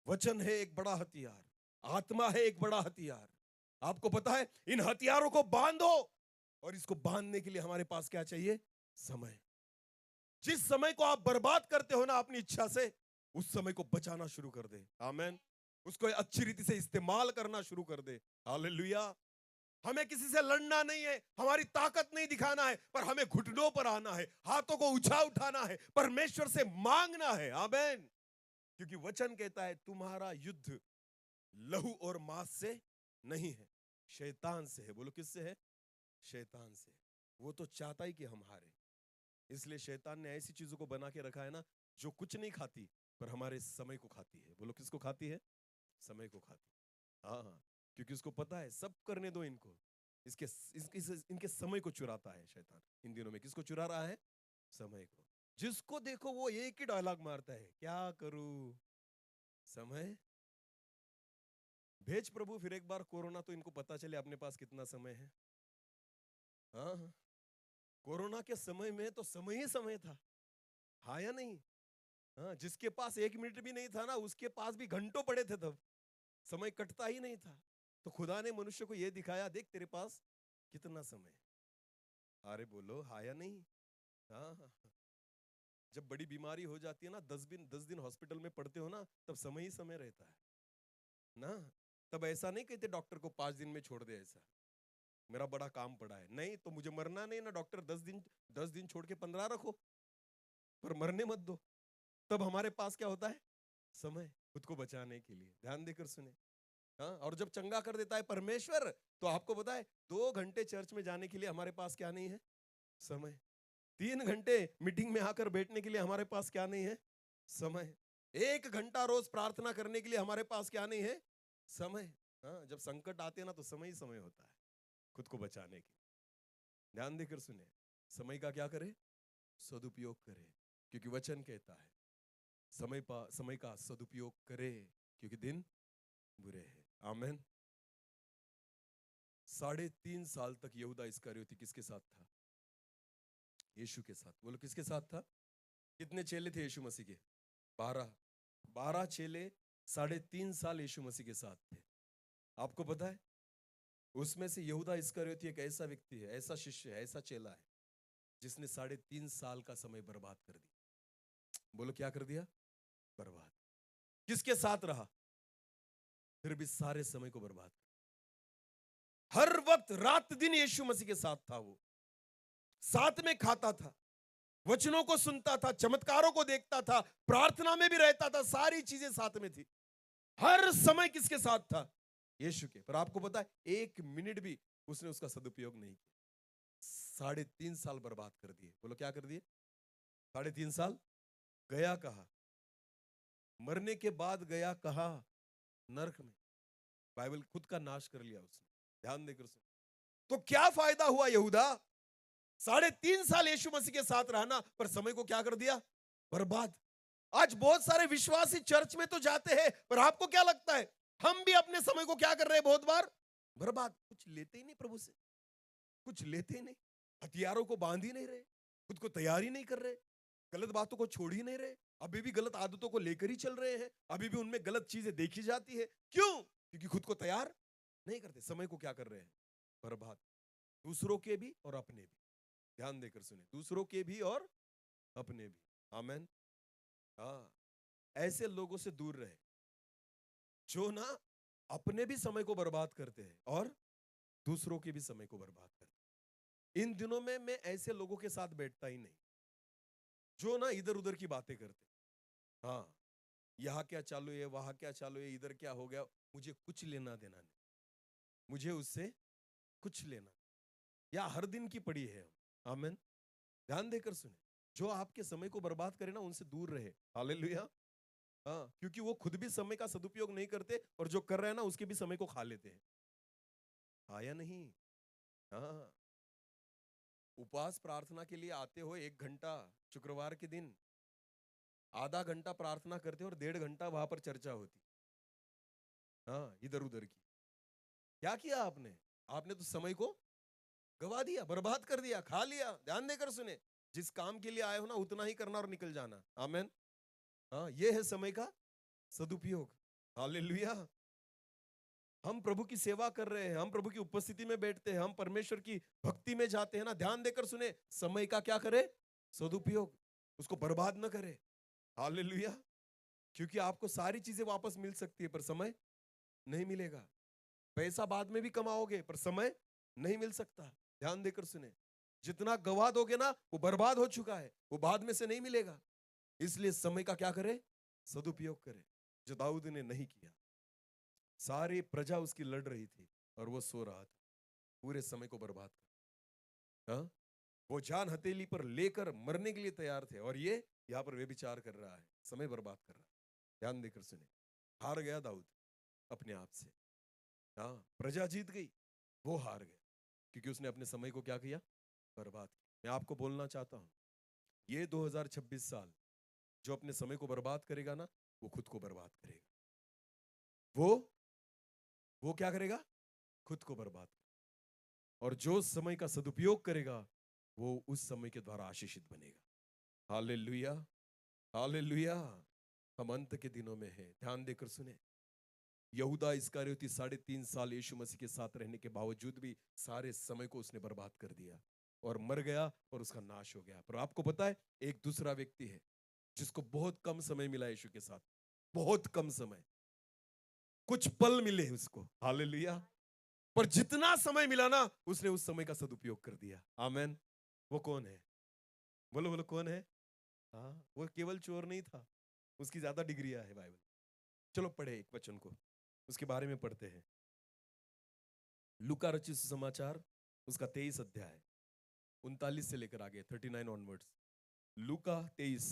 वचन है एक बड़ा हथियार, आत्मा है एक बड़ा हथियार। आपको पता है, इन हथियारों को बांधो, और इसको बांधने के लिए हमारे पास क्या चाहिए? समय। जिस समय को आप बर्बाद करते हो ना अपनी इच्छा से, उस समय को बचाना शुरू कर दे। आमेन। उसको अच्छी रीति से इस्तेमाल करना शुरू कर दे। हालेलुया। हमें किसी से लड़ना नहीं है, हमारी ताकत नहीं दिखाना है, पर हमें घुटनों पर आना है, हाथों को ऊंचा उठाना है, परमेश्वर से मांगना है। आमेन। क्योंकि वचन कहता है, तुम्हारा युद्ध लहू और मांस से नहीं है, शैतान से है। बोलो किससे है? शैतान से। वो तो चाहता ही कि हम हारे, इसलिए शैतान ने ऐसी चीजों को बना के रखा है ना, जो कुछ नहीं खाती, पर हमारे समय को खाती है। बोलो किसको खाती है? समय को खाती। हाँ हाँ, क्योंकि उसको पता है सब करने दो इनको, इनके समय को चुराता है शैतान। इन दिनों में किसको चुरा रहा है? समय को। जिसको देखो वो एक ही डायलॉग मारता है, क्या करूं, समय भेज प्रभु। फिर एक बार कोरोना तो इनको पता चले अपने पास कितना समय है। हाँ हाँ, कोरोना के समय में तो समय ही समय था, हाँ या नहीं? हाँ, जिसके पास 1 मिनट भी नहीं था ना, उसके पास भी घंटों पड़े थे, तब समय कटता ही नहीं था। तो खुदा ने मनुष्य को यह दिखाया, देख तेरे पास कितना समय है। अरे बोलो हाँ या नहीं? हाँ हाँ। जब बड़ी बीमारी हो जाती है ना, 10 दिन हॉस्पिटल में पड़ते हो ना, तब समय ही समय रहता है ना। तब ऐसा नहीं कहते डॉक्टर को 5 दिन में छोड़ दे, ऐसा मेरा बड़ा काम पड़ा है। नहीं तो मुझे मरना नहीं ना, डॉक्टर 10 दिन छोड़ के 15 रखो, पर मरने मत दो। तब हमारे पास क्या होता है? समय, खुद को बचाने के लिए। ध्यान देकर सुने। हाँ, और जब चंगा कर देता है परमेश्वर, तो आपको पता है 2 घंटे चर्च में जाने के लिए हमारे पास क्या नहीं है? समय। 3 घंटे मीटिंग में आकर बैठने के लिए हमारे पास क्या नहीं है? समय। 1 घंटा रोज प्रार्थना करने के लिए हमारे पास क्या नहीं है? समय। हाँ, जब संकट आते हैं ना, तो समय ही समय होता है खुद को बचाने के। ध्यान देकर सुने, समय का क्या करे? सदुपयोग करे, क्योंकि वचन कहता है समय का सदुपयोग करे, क्योंकि दिन बुरे हैं। आमेन। 3.5 साल तक यहूदा इस्करियोती किसके साथ था? यीशु के साथ। बोलो किसके साथ था? कितने चेले थे यीशु मसीह के? 12 चेले 3.5 साल यीशु मसीह के साथ थे। आपको पता है, उसमें से यहूदा इस्करियोती एक ऐसा व्यक्ति है, ऐसा शिष्य है, ऐसा चेला है, जिसने 3.5 साल का समय बर्बाद कर दिया। बोलो क्या कर दिया? बर्बाद। किसके साथ रहा? फिर भी सारे समय को बर्बाद। हर वक्त रात दिन यीशु मसीह के साथ था, वो साथ में खाता था, वचनों को सुनता था, चमत्कारों को देखता था, प्रार्थना में भी रहता था, सारी चीजें साथ में थी। हर समय किसके साथ था? यीशु के। पर आपको पता है, 1 मिनट भी उसने उसका सदुपयोग नहीं किया। 3.5 साल बर्बाद कर दिए। बोलो क्या कर दिए? 3.5 साल। गया कहा? मरने के बाद गया कहा? नरक में। बाइबल खुद का नाश कर लिया उसने। ध्यान देकर सुन। तो क्या फायदा हुआ यहूदा? 3.5 साल यीशु मसीह के साथ रहना, पर समय को क्या कर दिया? बर्बाद। आज बहुत सारे विश्वासी चर्च में तो जाते हैं, पर आपको क्या लगता है? हम भी अपने समय को क्या कर रहे हैं? बहुत बार बर्बाद। कुछ लेते ही नहीं प्रभु से, कुछ लेते ही नहीं, हथियारों को बांध ही नहीं रहे, खुद को तैयार ही नहीं कर रहे, गलत बातों को छोड़ ही नहीं रहे, अभी भी गलत आदतों को लेकर ही चल रहे हैं, अभी भी उनमें गलत चीजें देखी जाती है। क्यों? क्योंकि खुद को तैयार नहीं करते। समय को क्या कर रहे हैं? बर्बाद। दूसरों के भी और अपने भी। ध्यान देकर सुने, दूसरों के भी और अपने भी। आमेन। हाँ, ऐसे लोगों से दूर रहे जो ना अपने भी समय को बर्बाद करते हैं और दूसरों के भी समय को बर्बाद करते हैं। इन दिनों में मैं ऐसे लोगों के साथ बैठता ही नहीं जो ना इधर उधर की बातें करते। हाँ, यहाँ क्या चालू है, वहां क्या चालू है, इधर क्या हो गया, मुझे कुछ लेना देना नहीं, मुझे उससे कुछ लेना, या हर दिन की पड़ी है हम। आमेन। ध्यान देकर सुने, जो आपके समय को बर्बाद करे ना, उनसे दूर रहे। हालेलुया। हाँ, क्योंकि वो खुद भी समय का सदुपयोग नहीं करते और जो कर रहे हैं ना उसके भी समय को खा लेते हैं। आया नहीं? हाँ, उपवास प्रार्थना के लिए आते हो 1 घंटा शुक्रवार के दिन, आधा घंटा प्रार्थना करते और 1.5 घंटा वहां पर चर्चा होती। हाँ, इधर उधर की। क्या किया आपने? आपने तो समय को गवा दिया, बर्बाद कर दिया, खा लिया। ध्यान देकर सुने, जिस काम के लिए आए हो ना उतना ही करना और निकल जाना। आमेन। हाँ, ये है समय का सदुपयोग। हालेलुया। हम प्रभु की सेवा कर रहे हैं, हम प्रभु की उपस्थिति में बैठते हैं, हम परमेश्वर की भक्ति में जाते हैं ना। ध्यान देकर सुने, समय का क्या करे? सदुपयोग, उसको बर्बाद ना करे। हालेलुया। क्योंकि आपको सारी चीजें वापस मिल सकती है पर समय नहीं मिलेगा। पैसा बाद में भी कमाओगे पर समय नहीं मिल सकता। ध्यान देकर सुने, जितना गवा दोगे ना वो बर्बाद हो चुका है, वो बाद में से नहीं मिलेगा। इसलिए समय का क्या करे? सदुपयोग करे, जो दाऊद ने नहीं किया। सारी प्रजा उसकी लड़ रही थी और वो सो रहा था, पूरे समय को बर्बाद कर। हाँ? वो जान हथेली पर लेकर मरने के लिए तैयार थे और ये यहाँ पर व्यभिचार कर रहा है, समय बर्बाद कर रहा है। ध्यान देकर सुने, हार गया दाऊद अपने आप से। हाँ, प्रजा जीत गई, वो हार गया क्योंकि उसने अपने समय को क्या किया? बर्बाद किया। मैं आपको बोलना चाहता हूं, ये 2026 साल जो अपने समय को बर्बाद करेगा ना, वो खुद को बर्बाद करेगा। वो क्या करेगा? खुद को बर्बाद करेगा। और जो समय का सदुपयोग करेगा वो उस समय के द्वारा आशीषित बनेगा। Hallelujah, hallelujah. हम अंत के दिनों में हैं। ध्यान देकर सुने, यहूदा इस्करियोती 3.5 साल यीशु मसीह के साथ रहने के बावजूद भी सारे समय को उसने बर्बाद कर दिया और मर गया और उसका नाश हो गया। पर आपको पता है, एक दूसरा व्यक्ति है जिसको बहुत कम समय मिला यीशु के साथ, बहुत कम समय, कुछ पल मिले उसको। हालेलुया। पर जितना समय मिला ना उसने उस समय का सदुपयोग कर दिया। आमेन। वो कौन है? बोलो बोलो, कौन है? हाँ, वो केवल चोर नहीं था, उसकी ज्यादा डिग्रियां है बाइबल। चलो पढ़े एक वचन को, उसके बारे में पढ़ते हैं। लूका रचित सुसमाचार उसका 23 अध्याय 39 से लेकर आगे 39 ऑनवर्ड्स। लूका 23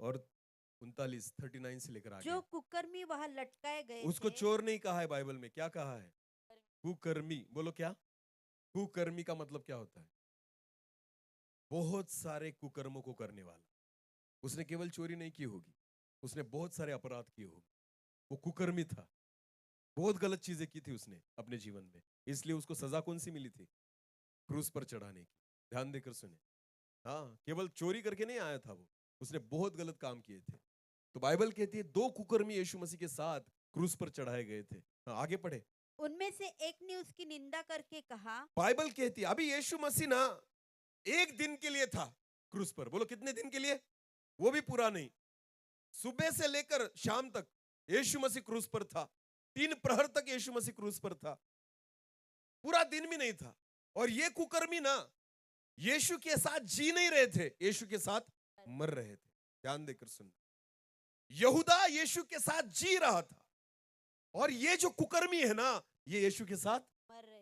और 39 से लेकर आगे। जो कुकर्मी वहां लटकाए गए उसको थे, चोर नहीं कहा है बाइबल में, क्या कहा है? कुकर्मी। बोलो क्या? कुकर्मी का मतलब क्या होता है? बहुत सारे कुकर्मों को करने वाला। उसने केवल चोरी नहीं की होगी, उसने बहुत सारे अपराध किए होंगे। वो कुकर्मी था, बहुत गलत चीजें की थी उसने अपने जीवन में, इसलिए उसको सजा कौन सी मिली थी? क्रूस पर चढ़ाने की। ध्यान देकर सुने, हाँ, केवल चोरी करके नहीं आया था वो, उसने बहुत गलत काम किए थे। तो बाइबल कहती है 2 कुकर्मी यीशु मसीह के साथ क्रूस पर चढ़ाए गए थे। हाँ, आगे पढ़े। उनमें से एक ने उसकी निंदा करके कहा, बाइबल कहती है अभी यीशु मसीह ना 1 दिन के लिए था क्रूस पर। बोलो कितने दिन के लिए? वो भी पूरा नहीं, सुबह से लेकर शाम तक यीशु मसीह क्रूस पर था। 3 प्रहर तक यीशु मसीह क्रूस पर था, पूरा दिन भी नहीं था। और ये कुकर्मी ना यीशु के साथ जी नहीं रहे थे, यीशु के साथ मर रहे थे। ध्यान देकर सुन, यहूदा यीशु के साथ जी रहा था और ये जो कुकर्मी है ना, ये यीशु के साथ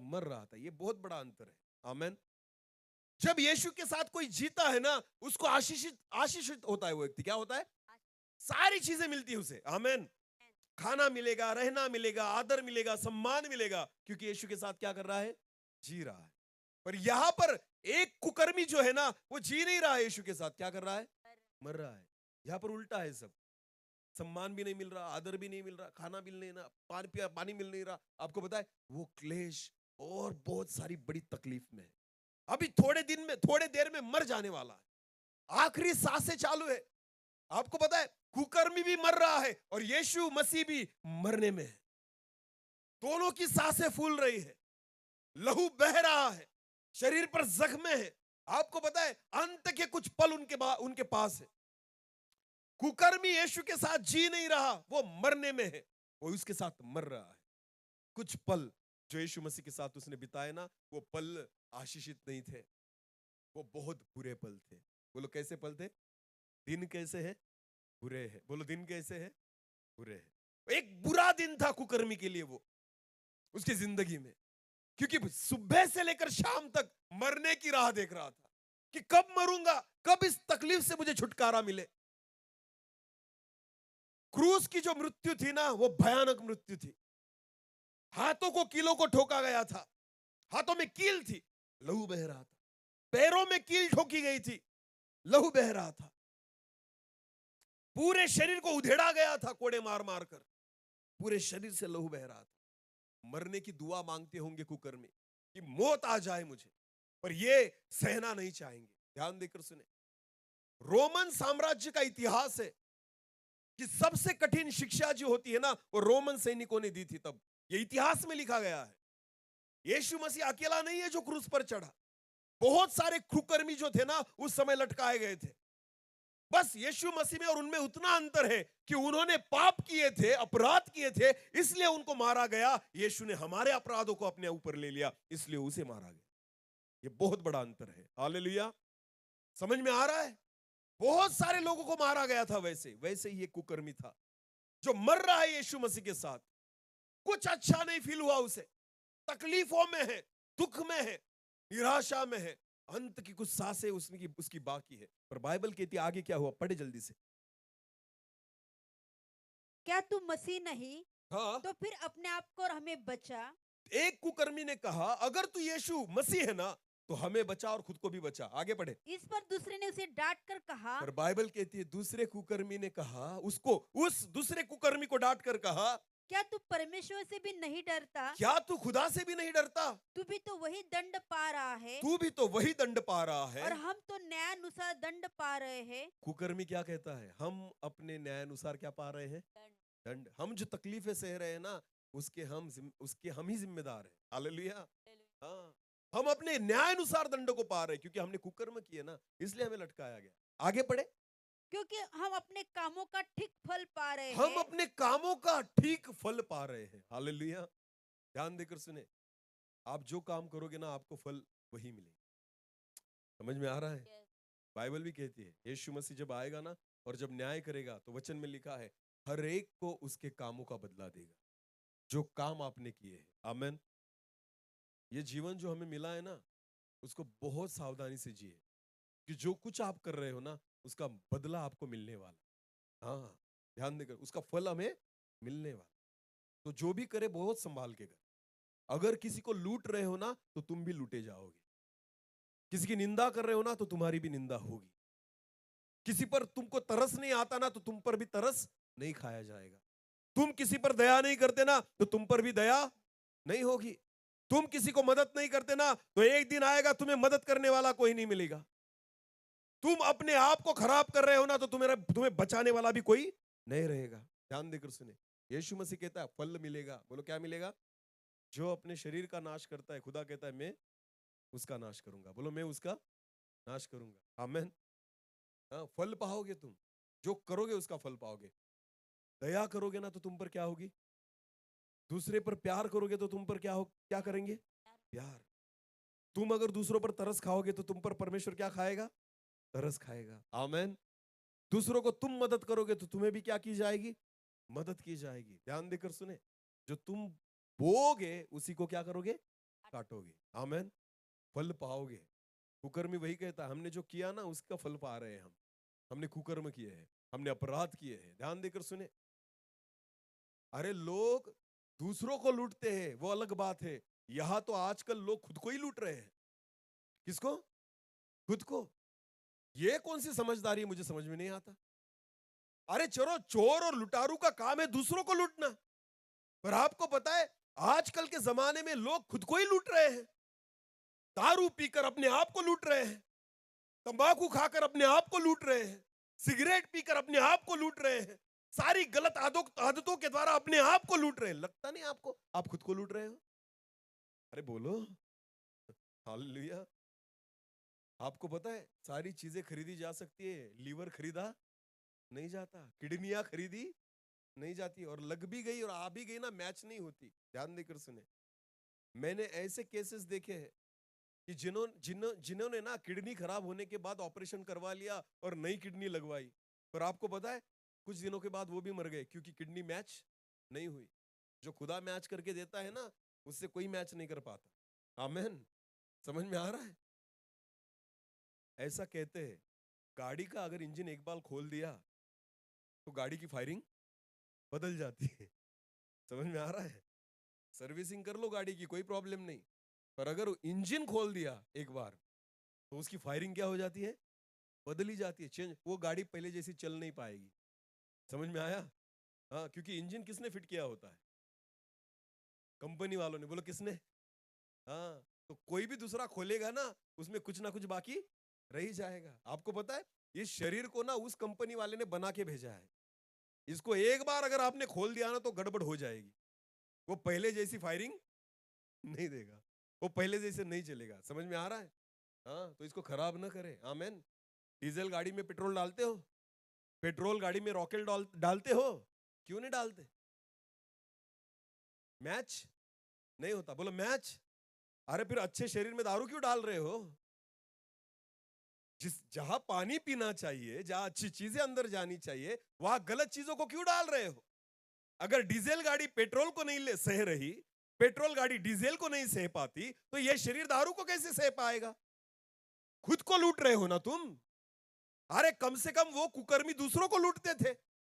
मर रहा था। ये बहुत बड़ा अंतर है। आमेन। जब यीशु के साथ कोई जीता है ना, उसको आशीषित आशीषित होता है। वो व्यक्ति क्या होता है? सारी चीजें मिलती है उसे। आमेन। खाना मिलेगा, रहना मिलेगा, आदर मिलेगा, सम्मान मिलेगा, क्योंकि यीशु के साथ क्या कर रहा है? जी रहा है। पर यहां पर एक कुकर्मी जो है ना, वो जी नहीं रहा है यीशु के साथ। क्या कर रहा है? मर रहा है। यहाँ पर उल्टा है सब। सम्मान भी नहीं मिल रहा, आदर भी नहीं मिल रहा, खाना भी नहीं रहा, पानी मिल नहीं रहा। आपको पता है वो क्लेश और बहुत सारी बड़ी तकलीफ में है। अभी थोड़े दिन में, थोड़े देर में मर जाने वाला है। आखिरी सांसें चालू है। आपको पता है कुकर्मी भी मर रहा है और यीशु मसीह भी मरने में है। दोनों की सांसें फूल रही है, लहू बह रहा है, शरीर पर जख्म है। आपको पता है अंत के कुछ पल उनके पास है। कुकर्मी यीशु के साथ जी नहीं रहा, वो मरने में है, वो उसके साथ मर रहा है। कुछ पल जो यीशु मसीह के साथ उसने बिताए ना, वो पल आशीषित नहीं थे, वो बहुत बुरे पल थे। बोलो कैसे पल थे? दिन कैसे है? बुरे हैं। बोलो दिन कैसे है? बुरे हैं। एक बुरा दिन था कुकर्मी के लिए वो, उसकी जिंदगी में, क्योंकि सुबह से लेकर शाम तक मरने की राह देख रहा था कि कब मरूंगा, कब इस तकलीफ से मुझे छुटकारा मिले। क्रूस की जो मृत्यु थी ना, वो भयानक मृत्यु थी। हाथों को कीलों को ठोका गया था, हाथों में कील थी, लहू बह रहा था। पैरों में कील ठोकी गई थी, लहू बह रहा था। पूरे शरीर को उधेड़ा गया था कोड़े मार मार कर, पूरे शरीर से लहू बह रहा था। मरने की दुआ मांगते होंगे कुकर्मी कि मौत आ जाए मुझे, पर ये सहना नहीं चाहेंगे। ध्यान देकर सुने, रोमन साम्राज्य का इतिहास है कि सबसे कठिन शिक्षा जो होती है ना, वो रोमन सैनिकों ने दी थी। तब ये इतिहास में लिखा गया है। यीशु मसीह अकेला नहीं है जो क्रूस पर चढ़ा, बहुत सारे कुकर्मी जो थे ना उस समय लटकाए गए थे। बस यीशु मसीह में और उनमें उतना अंतर है कि उन्होंने पाप किए थे, अपराध किए थे, इसलिए उनको मारा गया। यीशु ने हमारे अपराधों को अपने ऊपर ले लिया, इसलिए उसे मारा गया। ये बहुत बड़ा अंतर है। हालेलुया, समझ में आ रहा है? बहुत सारे लोगों को मारा गया था, वैसे वैसे ही ये कुकर्मी था जो मर रहा है यीशु मसीह के साथ। कुछ अच्छा नहीं फील हुआ उसे, तकलीफों में है, दुख में है, निराशा में है, अंत की कुछ सांसें उसकी बाकी है। पर बाइबल कहती है आगे क्या हुआ, पढ़े जल्दी से। क्या तू मसीह नहीं? हाँ, तो फिर अपने आप को और हमें बचा। एक कुकर्मी ने कहा अगर तू यीशु मसीह है ना तो हमें बचा और खुद को भी बचा। आगे पढ़े। इस पर दूसरे ने उसे डांट कर कहा, पर बाइबल कहती है दूसरे कुकर्मी ने कहा उसको, उस दूसरे कुकर्मी को डांट कर कहा, क्या तू परमेश्वर से भी नहीं डरता? क्या तू खुदा से भी नहीं डरता? तू भी तो वही दंड पा रहा है तू भी तो वही दंड पा रहा है। और हम तो न्यायानुसार दंड पा रहे हैं। कुकर्मी क्या कहता है? हम अपने न्याय अनुसार क्या पा रहे हैं? दंड। हम जो तकलीफें सह रहे हैं ना, उसके हम ही जिम्मेदार हैं। हालेलुया। हाँ, हम अपने न्याय अनुसार दंड को पा रहे हैं, क्योंकि हमने कुकर्म किए ना, इसलिए हमें लटकाया गया। आगे पढ़े। क्योंकि हम अपने कामों का ठीक फल पा रहे हम हैं। अपने कामों का ठीक फल पा रहे हैं। हालेलुया। ध्यान देकर सुने, आप जो काम करोगे ना आपको फल वही मिलेगा। समझ में आ रहा है? बाइबल भी कहती है यीशु मसीह जब आएगा ना और जब न्याय करेगा, तो वचन में लिखा है हर एक को उसके कामों का बदला देगा, जो काम आपने किए हैं। आमेन। ये जीवन जो हमें मिला है ना, उसको बहुत सावधानी से जिए, कि जो कुछ आप कर रहे हो ना उसका बदला आपको मिलने वाला। हाँ, ध्यान देकर, उसका फल हमें मिलने वाला। तो जो भी करे बहुत संभाल के कर। अगर किसी को लूट रहे हो ना तो तुम भी लूटे जाओगे। किसी की निंदा कर रहे हो ना तो तुम्हारी भी निंदा होगी। किसी पर तुमको तरस नहीं आता ना तो तुम पर भी तरस नहीं खाया जाएगा। तुम किसी पर दया नहीं करते ना तो तुम पर भी दया नहीं होगी। तुम किसी को मदद नहीं करते ना तो एक दिन आएगा तुम्हें मदद करने वाला कोई नहीं मिलेगा। तुम अपने आप को खराब कर रहे हो ना तो तुम्हें बचाने वाला भी कोई नहीं रहेगा। ध्यान देकर सुने, यीशु मसीह कहता है फल मिलेगा। बोलो क्या मिलेगा? जो अपने शरीर का नाश करता है, खुदा कहता है मैं उसका नाश करूंगा। बोलो मैं उसका नाश करूंगा। आमेन। हाँ, फल पाओगे तुम, जो करोगे उसका फल पाओगे। दया करोगे ना तो तुम पर क्या होगी? दूसरे पर प्यार करोगे तो तुम पर क्या करेंगे? प्यार। तुम अगर दूसरों पर तरस खाओगे तो तुम पर परमेश्वर क्या खाएगा? तरस खाएगा। आमेन। दूसरों को तुम मदद करोगे तो तुम्हें भी क्या की जाएगी? मदद की जाएगी। ध्यान देकर सुने, जो तुम बोओगे उसी को क्या करोगे? काटोगे। आमेन। फल पाओगे। कुकर्मी वही कहता है हमने जो किया ना उसका फल पा रहे हैं। हमने कुकर्म किए हैं, हमने अपराध किए हैं। ध्यान देकर सुने, अरे लोग दूसरों को लूटते हैं वो अलग बात है, यहां तो आजकल लोग खुद को ही लूट रहे हैं। किसको? खुद को। ये कौन सी समझदारी है, मुझे समझ में नहीं आता। अरे चलो, चोर और लुटारू का काम है दूसरों को लूटना, पर आपको पता है आजकल के जमाने में लोग खुद को ही लूट रहे हैं। दारू पीकर अपने आप को लूट रहे हैं, तंबाकू खाकर अपने आप को लूट रहे हैं, सिगरेट पीकर अपने आप को लूट रहे हैं, सारी गलत आदतों के द्वारा अपने आप को लूट रहे हैं। लगता नहीं आपको आप खुद को लूट रहे हो? अरे बोलो हालेलुया। आपको पता है सारी चीजें खरीदी जा सकती है, लीवर खरीदा नहीं जाता, किडनियां खरीदी नहीं जाती, और लग भी गई और आ भी गई ना, मैच नहीं होती। ध्यान देकर सुने, मैंने ऐसे केसेस देखे हैं कि जिन्होंने ना किडनी खराब होने के बाद ऑपरेशन करवा लिया और नई किडनी लगवाई, पर आपको पता है कुछ दिनों के बाद वो भी मर गए क्योंकि किडनी मैच नहीं हुई। जो खुदा मैच करके देता है ना, उससे कोई मैच नहीं कर पाता। आमेन। समझ में आ रहा है? ऐसा कहते हैं गाड़ी का अगर इंजन एक बार खोल दिया तो गाड़ी की फायरिंग बदल जाती है। समझ में आ रहा है? सर्विसिंग कर लो गाड़ी की, कोई प्रॉब्लम नहीं, पर अगर इंजन खोल दिया एक बार तो उसकी फायरिंग क्या हो जाती है? बदली जाती है, चेंज। वो गाड़ी पहले जैसी चल नहीं पाएगी। समझ में आया? हाँ, क्योंकि इंजन किसने फिट किया होता है? कंपनी वालों ने। बोलो किसने? हाँ, तो कोई भी दूसरा खोलेगा ना, उसमें कुछ ना कुछ बाकी रह ही जाएगा। आपको पता है इस शरीर को ना उस कंपनी वाले ने बना के भेजा है। इसको एक बार अगर आपने खोल दिया ना तो गड़बड़ हो जाएगी। वो पहले जैसी फायरिंग नहीं देगा, वो पहले जैसे नहीं चलेगा। समझ में आ रहा है? हाँ, तो इसको खराब ना करें। आमेन। डीजल गाड़ी में पेट्रोल डालते हो, पेट्रोल गाड़ी में रॉकेट डालते हो, क्यों नहीं डालते? मैच नहीं होता। बोलो मैच। अरे फिर अच्छे शरीर में दारू क्यों डाल रहे हो? जहां पानी पीना चाहिए, जहां अच्छी चीजें अंदर जानी चाहिए, वहां गलत चीजों को क्यों डाल रहे हो? अगर डीजल गाड़ी पेट्रोल को नहीं ले सह रही, पेट्रोल गाड़ी डीजल को नहीं सह पाती, तो यह शरीर दारू को कैसे सह पाएगा? खुद को लूट रहे हो ना तुम। अरे कम से कम वो कुकर्मी दूसरों को लूटते थे,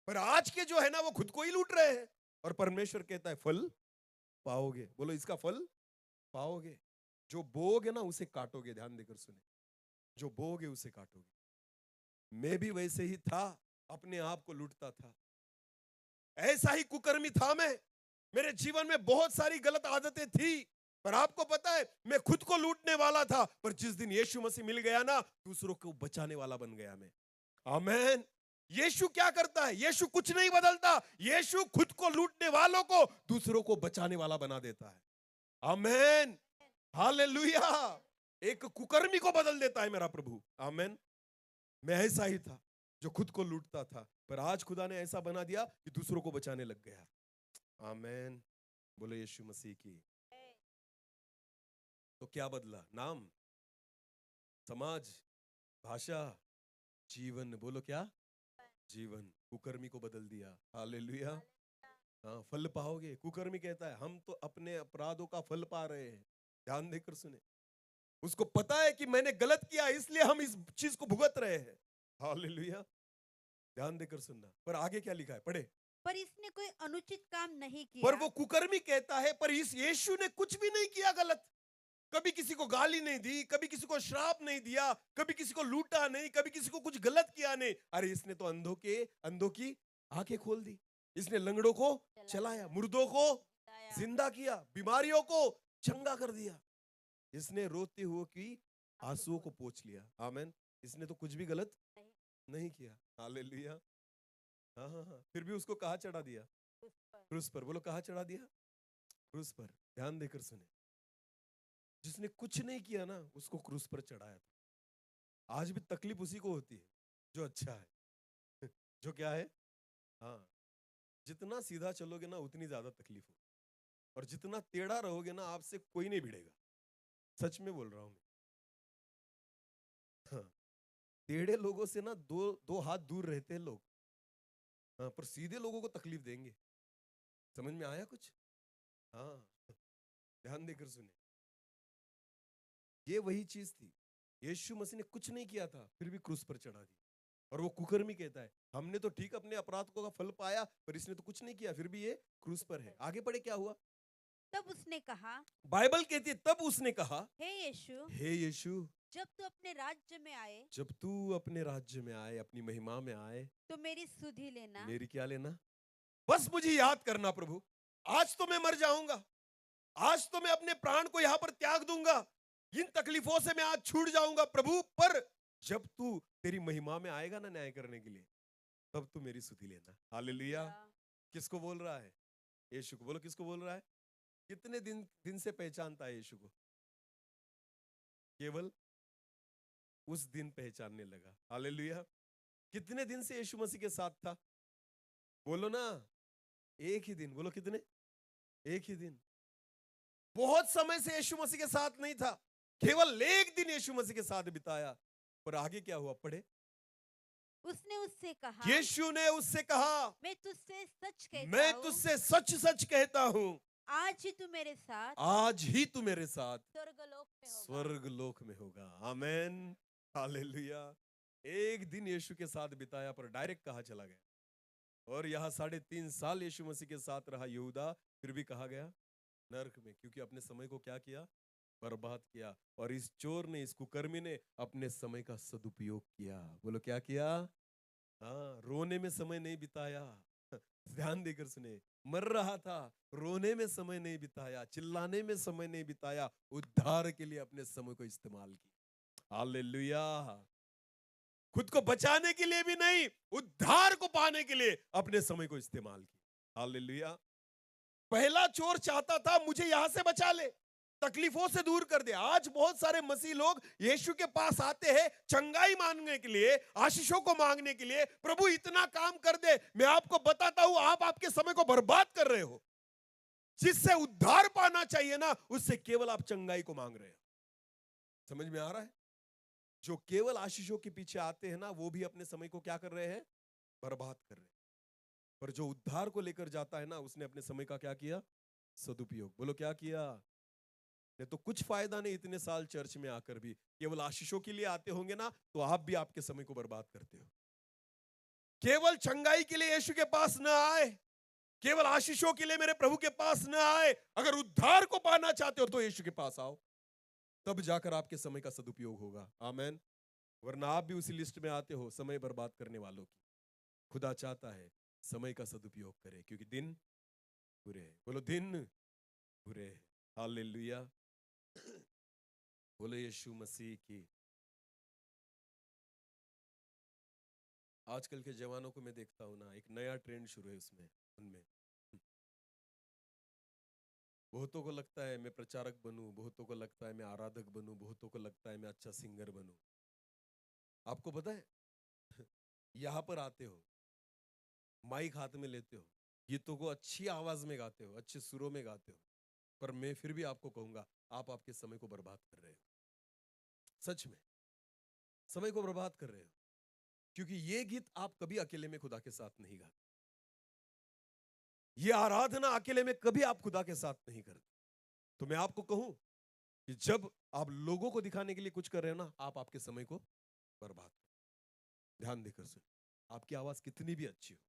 पर आज के जो है ना वो खुद को ही लूट रहे हैं। और परमेश्वर कहता है फल पाओगे। बोलो इसका फल पाओगे। जो बोओगे ना उसे काटोगे। ध्यान देकर सुने, जो बोओगे उसे काटोगे। मैं भी वैसे ही था, अपने आप को लूटता था, ऐसा ही कुकर्मी था मैं। मेरे जीवन में बहुत सारी गलत आदतें थी, पर आपको पता है मैं खुद को लूटने वाला था, पर जिस दिन यीशु मसीह मिल गया ना, दूसरों को बचाने वाला बन गया मैं। आमेन। यीशु क्या करता है? यीशु कुछ नहीं बदलता। यीशु खुद को लूटने वालों को दूसरों को बचाने वाला बना देता है। आमेन। हालेलुया। एक कुकर्मी को बदल देता है मेरा प्रभु। आमेन। मैं ऐसा ही था जो खुद को लूटता था, पर आज खुदा ने ऐसा बना दिया कि दूसरों को बचाने लग गया। आमेन। बोलो यीशु मसीह की। तो क्या बदला? नाम, समाज, भाषा, जीवन। बोलो क्या? जीवन। कुकर्मी को बदल दिया। हालेलुया। हाँ, फल पाओगे। कुकर्मी कहता है हम तो अपने अपराधों का फल पा रहे हैं। ध्यान देकर सुने, उसको पता है कि मैंने गलत किया, इसलिए हम इस चीज को भुगत रहे हैं। हालेलुया। ध्यान देकर सुनना। पर आगे क्या लिखा है? पढ़े। पर इसने कोई अनुचित काम नहीं पर किया। वो कुकर्मी कहता है पर इस यीशु ने कुछ भी नहीं किया गलत। कभी किसी को गाली नहीं दी, कभी किसी को श्राप नहीं दिया, कभी किसी को लूटा नहीं, कभी किसी को कुछ गलत किया नहीं। अरे इसने तो अंधों की आंखें खोल दी, इसने लंगड़ों को चलाया, मुर्दों को जिंदा किया, बीमारियों को चंगा कर दिया, इसने रोते हुए की आंसुओं को पोंछ लिया। आमेन। इसने तो कुछ भी गलत नहीं किया। हालेलुया। हाँ हाँ हाँ। फिर भी उसको कहाँ चढ़ा दिया? क्रूस पर। बोलो कहाँ चढ़ा दिया? क्रूस पर। ध्यान देकर सुने, जिसने कुछ नहीं किया ना उसको क्रूस पर चढ़ाया था। आज भी तकलीफ उसी को होती है जो अच्छा है। जो क्या है? हाँ, जितना सीधा चलोगे ना उतनी ज्यादा तकलीफ हो, और जितना टेढ़ा रहोगे ना आपसे कोई नहीं भिड़ेगा। सच में बोल रहा हूं मैं। हाँ, टेढ़े लोगों से ना दो दो हाथ दूर रहते हैं लोग। हाँ, पर सीधे लोगों को तकलीफ देंगे। समझ में आया कुछ? हाँ, ध्यान देकर सुने, ये वही चीज थी। यीशु मसीह ने कुछ नहीं किया था फिर भी क्रूस पर चढ़ा दी। और वो कुकर्मी कहता है हमने तो ठीक अपने अपराधों का फल पाया, पर इसने तो कुछ नहीं किया फिर भी ये क्रूस पर है। आगे पढ़े क्या हुआ? तब उसने कहा, बाइबल कहती है तब उसने कहा, हे यीशु, हे यीशु, जब तू अपने राज्य में आए जब तू अपने राज्य में आए, अपनी महिमा में आए, तो मेरी सुधि लेना। मेरी क्या लेना? बस मुझे याद करना प्रभु, आज तो मैं मर जाऊंगा, आज तो मैं अपने प्राण को यहां पर त्याग दूंगा, इन तकलीफों से मैं आज छूट जाऊंगा प्रभु, पर जब तू तेरी महिमा में आएगा ना न्याय करने के लिए, तब तू मेरी सुधि लेना। हालेलुया। किसको बोल रहा है? यीशु को। बोलो किसको बोल रहा है? कितने दिन दिन से पहचानता है यीशु को? केवल उस दिन पहचानने लगा। हालेलुया। कितने दिन से यीशु मसीह के साथ था? बोलो ना, एक ही दिन। बोलो कितने? एक ही दिन। बहुत समय से यीशु मसीह के साथ नहीं था, केवल एक दिन यीशु मसीह के साथ बिताया। पर आगे क्या हुआ? पढ़े। उसने उससे कहा, यीशु ने उससे कहा, मैं तुझसे सच कहता मैं हूँ, तुझसे सच सच कहता हूं, आज ही तू मेरे साथ आज ही तू मेरे साथ स्वर्गलोक में होगा। स्वर्ग लोक में होगा। आमेन। हालेलुया। एक दिन यीशु के साथ बिताया, पर डायरेक्ट कहा चला गया। और यहाँ 3.5 साल यीशु मसीह के साथ रहा यहूदा, फिर भी कहा गया नरक में, क्योंकि अपने समय को क्या किया? बर्बाद किया। और इस चोर ने, इस कुकर्मी ने अपने समय का सदुपयोग किया। बोलो क्या किया? हाँ, रोने में समय नहीं बिताया। ध्यान देकर सुने, मर रहा था, रोने में समय नहीं बिताया, चिल्लाने में समय नहीं बिताया, उद्धार के लिए अपने समय को इस्तेमाल किया। हालेलुया। खुद को बचाने के लिए भी नहीं, उद्धार को पाने के लिए अपने समय को इस्तेमाल किया। हालेलुया। पहला चोर चाहता था मुझे यहां से बचा ले, तकलीफों से दूर कर दे। आज बहुत सारे मसीह लोग यीशु के पास आते हैं चंगाई मांगने के लिए, आशीषों को मांगने के लिए, प्रभु इतना काम कर दे। मैं आपको बताता हूं, आप आपके समय को बर्बाद कर रहे हो। जिससे उद्धार पाना चाहिए ना, उससे केवल आप चंगाई को मांग रहे हो। समझ में आ रहा है? जो केवल आशीषों के पीछे आते हैं ना, वो भी अपने समय को क्या कर रहे हैं? बर्बाद कर रहे हैं। पर जो उद्धार को लेकर जाता है ना, उसने अपने समय का क्या किया? सदुपयोग। बोलो क्या किया? नहीं तो कुछ फायदा नहीं इतने साल चर्च में आकर भी, केवल आशीषों के लिए आते होंगे ना, तो आप भी आपके समय को बर्बाद करते हो। केवल चंगाई के लिए यीशु के पास न आए, केवल आशीषों के लिए मेरे प्रभु के पास न आए। अगर उद्धार को पाना चाहते हो तो यीशु के पास आओ, तब जाकर आपके समय का सदुपयोग होगा। आमेन। वरना आप भी उसी लिस्ट में आते हो, समय बर्बाद करने वालों की। खुदा चाहता है समय का सदुपयोग करे, क्योंकि दिन बुरे हैं। बोलो दिन बुरे हैं। हालेलुया। बोलो यीशु मसीह की। आजकल के जवानों को मैं देखता हूं ना, एक नया ट्रेंड शुरू है उसमें, उनमें बहुतों को लगता है मैं प्रचारक बनूं, बहुतों को लगता है मैं आराधक बनूं, बहुतों को लगता है मैं अच्छा सिंगर बनूं। आपको पता है, यहां पर आते हो, माइक हाथ में लेते हो, गीतों को अच्छी आवाज में गाते हो, अच्छे सुरों में गाते हो, पर मैं फिर भी आपको कहूंगा, आप आपके समय को बर्बाद कर रहे हो। सच में समय को बर्बाद कर रहे हो, क्योंकि ये गीत आप कभी अकेले में खुदा के साथ नहीं गाते। ये आराधना अकेले में कभी आप खुदा के साथ नहीं करते। तो मैं आपको कहूं कि जब आप लोगों को दिखाने के लिए कुछ कर रहे हो ना, आप आपके समय को बर्बाद कर। ध्यान देकर सुन, आपकी आवाज कितनी भी अच्छी हो,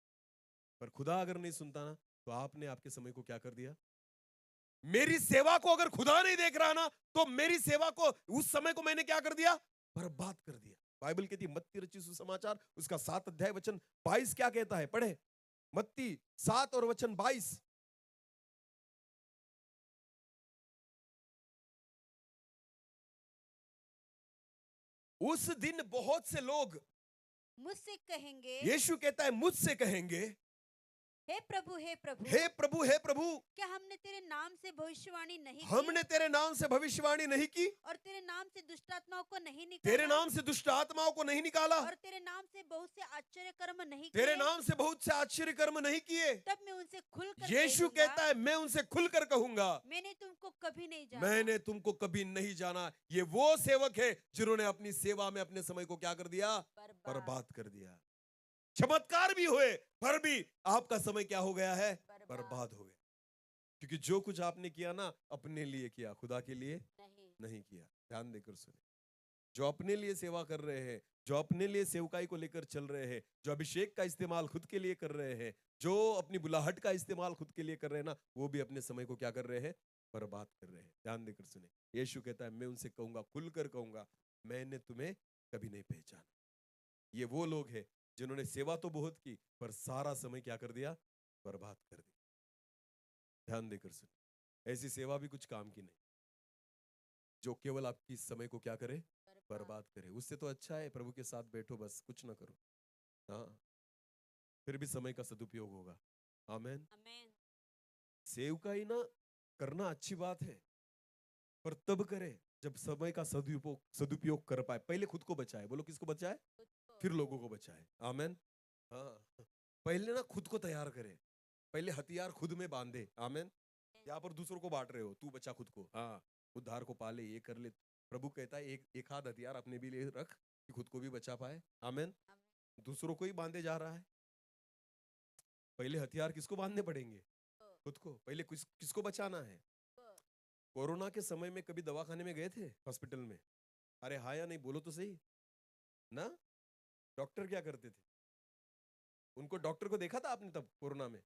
पर खुदा अगर नहीं सुनता ना, तो आपने आपके समय को क्या कर दिया? मेरी सेवा को अगर खुदा नहीं देख रहा ना, तो मेरी सेवा को, उस समय को मैंने क्या कर दिया? बर्बाद कर दिया। बाइबल कहती है, मत्ती रचित सुसमाचार उसका 7 अध्याय वचन 22 क्या कहता है? पढ़े, मत्ती 7 और वचन 22। उस दिन बहुत से लोग, मुझसे कहेंगे, यीशु कहता है मुझसे कहेंगे, हे प्रभु, हे प्रभु, हे प्रभु, हे प्रभु, क्या हमने तेरे नाम से भविष्यवाणी नहीं की, हमने तेरे नाम से भविष्यवाणी नहीं की, और तेरे नाम से दुष्ट आत्माओं को नहीं तेरे निकाला, नाम से दुष्ट आत्माओं को नहीं निकाला, और तेरे नाम से बहुत से आश्चर्य कर्म नहीं तेरे किए? नाम से बहुत से आश्चर्य कर्म नहीं किए। तब मैं उनसे खुलकर यीशु कहूंगा, कहता है मैं उनसे खुलकर कहूंगा, मैंने तुमको कभी नहीं जाना। मैंने तुमको कभी नहीं जाना। ये वो सेवक है जिन्होंने अपनी सेवा में अपने समय को क्या कर दिया? बर्बाद कर दिया। चमत्कार भी हुए, पर भी आपका समय क्या हो गया है? बर्बाद हो गया। क्योंकि जो कुछ आपने किया ना, अपने लिए किया, खुदा के लिए नहीं किया। ध्यान देकर सुने, जो अपने लिए सेवा कर रहे हैं, जो अपने लिए सेवकाई को लेकर चल रहे हैं, जो अभिषेक का इस्तेमाल खुद के लिए कर रहे हैं, जो अपनी बुलाहट का इस्तेमाल खुद के लिए कर रहे हैं ना, वो भी अपने समय को क्या कर रहे हैं? बर्बाद कर रहे हैं। ध्यान देकर सुने, यीशु कहता है मैं उनसे कहूंगा, खुलकर कहूंगा, मैंने तुम्हें कभी नहीं पहचाना। ये वो लोग हैं जिन्होंने सेवा तो बहुत की पर सारा समय क्या कर दिया? बर्बाद कर दिया। ध्यान देकर सुन, ऐसी सेवा भी कुछ काम की नहीं जो केवल आपकी समय को क्या करे? बर्बाद करे। उससे तो अच्छा है प्रभु के साथ बैठो, बस कुछ ना करो। हाँ, फिर भी समय का सदुपयोग होगा। आमेन। आमेन। सेवकाई ना करना अच्छी बात है, पर तब करे जब समय का सदुपयोग सदुपयोग कर पाए। पहले खुद को बचाए। बोलो किसको बचाए? फिर लोगों को बचाए। आमेन। हाँ, पहले ना खुद को तैयार करे, पहले हथियार खुद में बांधे। आमेन। यहाँ पर दूसरों को बांट रहे हो, तू बचा खुद को। हाँ, उद्धार को पाले, ये कर ले। प्रभु कहता है एक आध हथियार अपने भी लिए रख कि खुद को भी बचा पाए। आमेन। दूसरों को ही बांधे जा रहा है। पहले हथियार किसको बांधने पड़ेंगे? खुद को। पहले किसको बचाना है? कोरोना के समय में कभी दवाखाने में गए थे? हॉस्पिटल में? अरे हाँ या नहीं, बोलो तो सही ना। डॉक्टर क्या करते थे? उनको, डॉक्टर को देखा था आपने तब कोरोना में?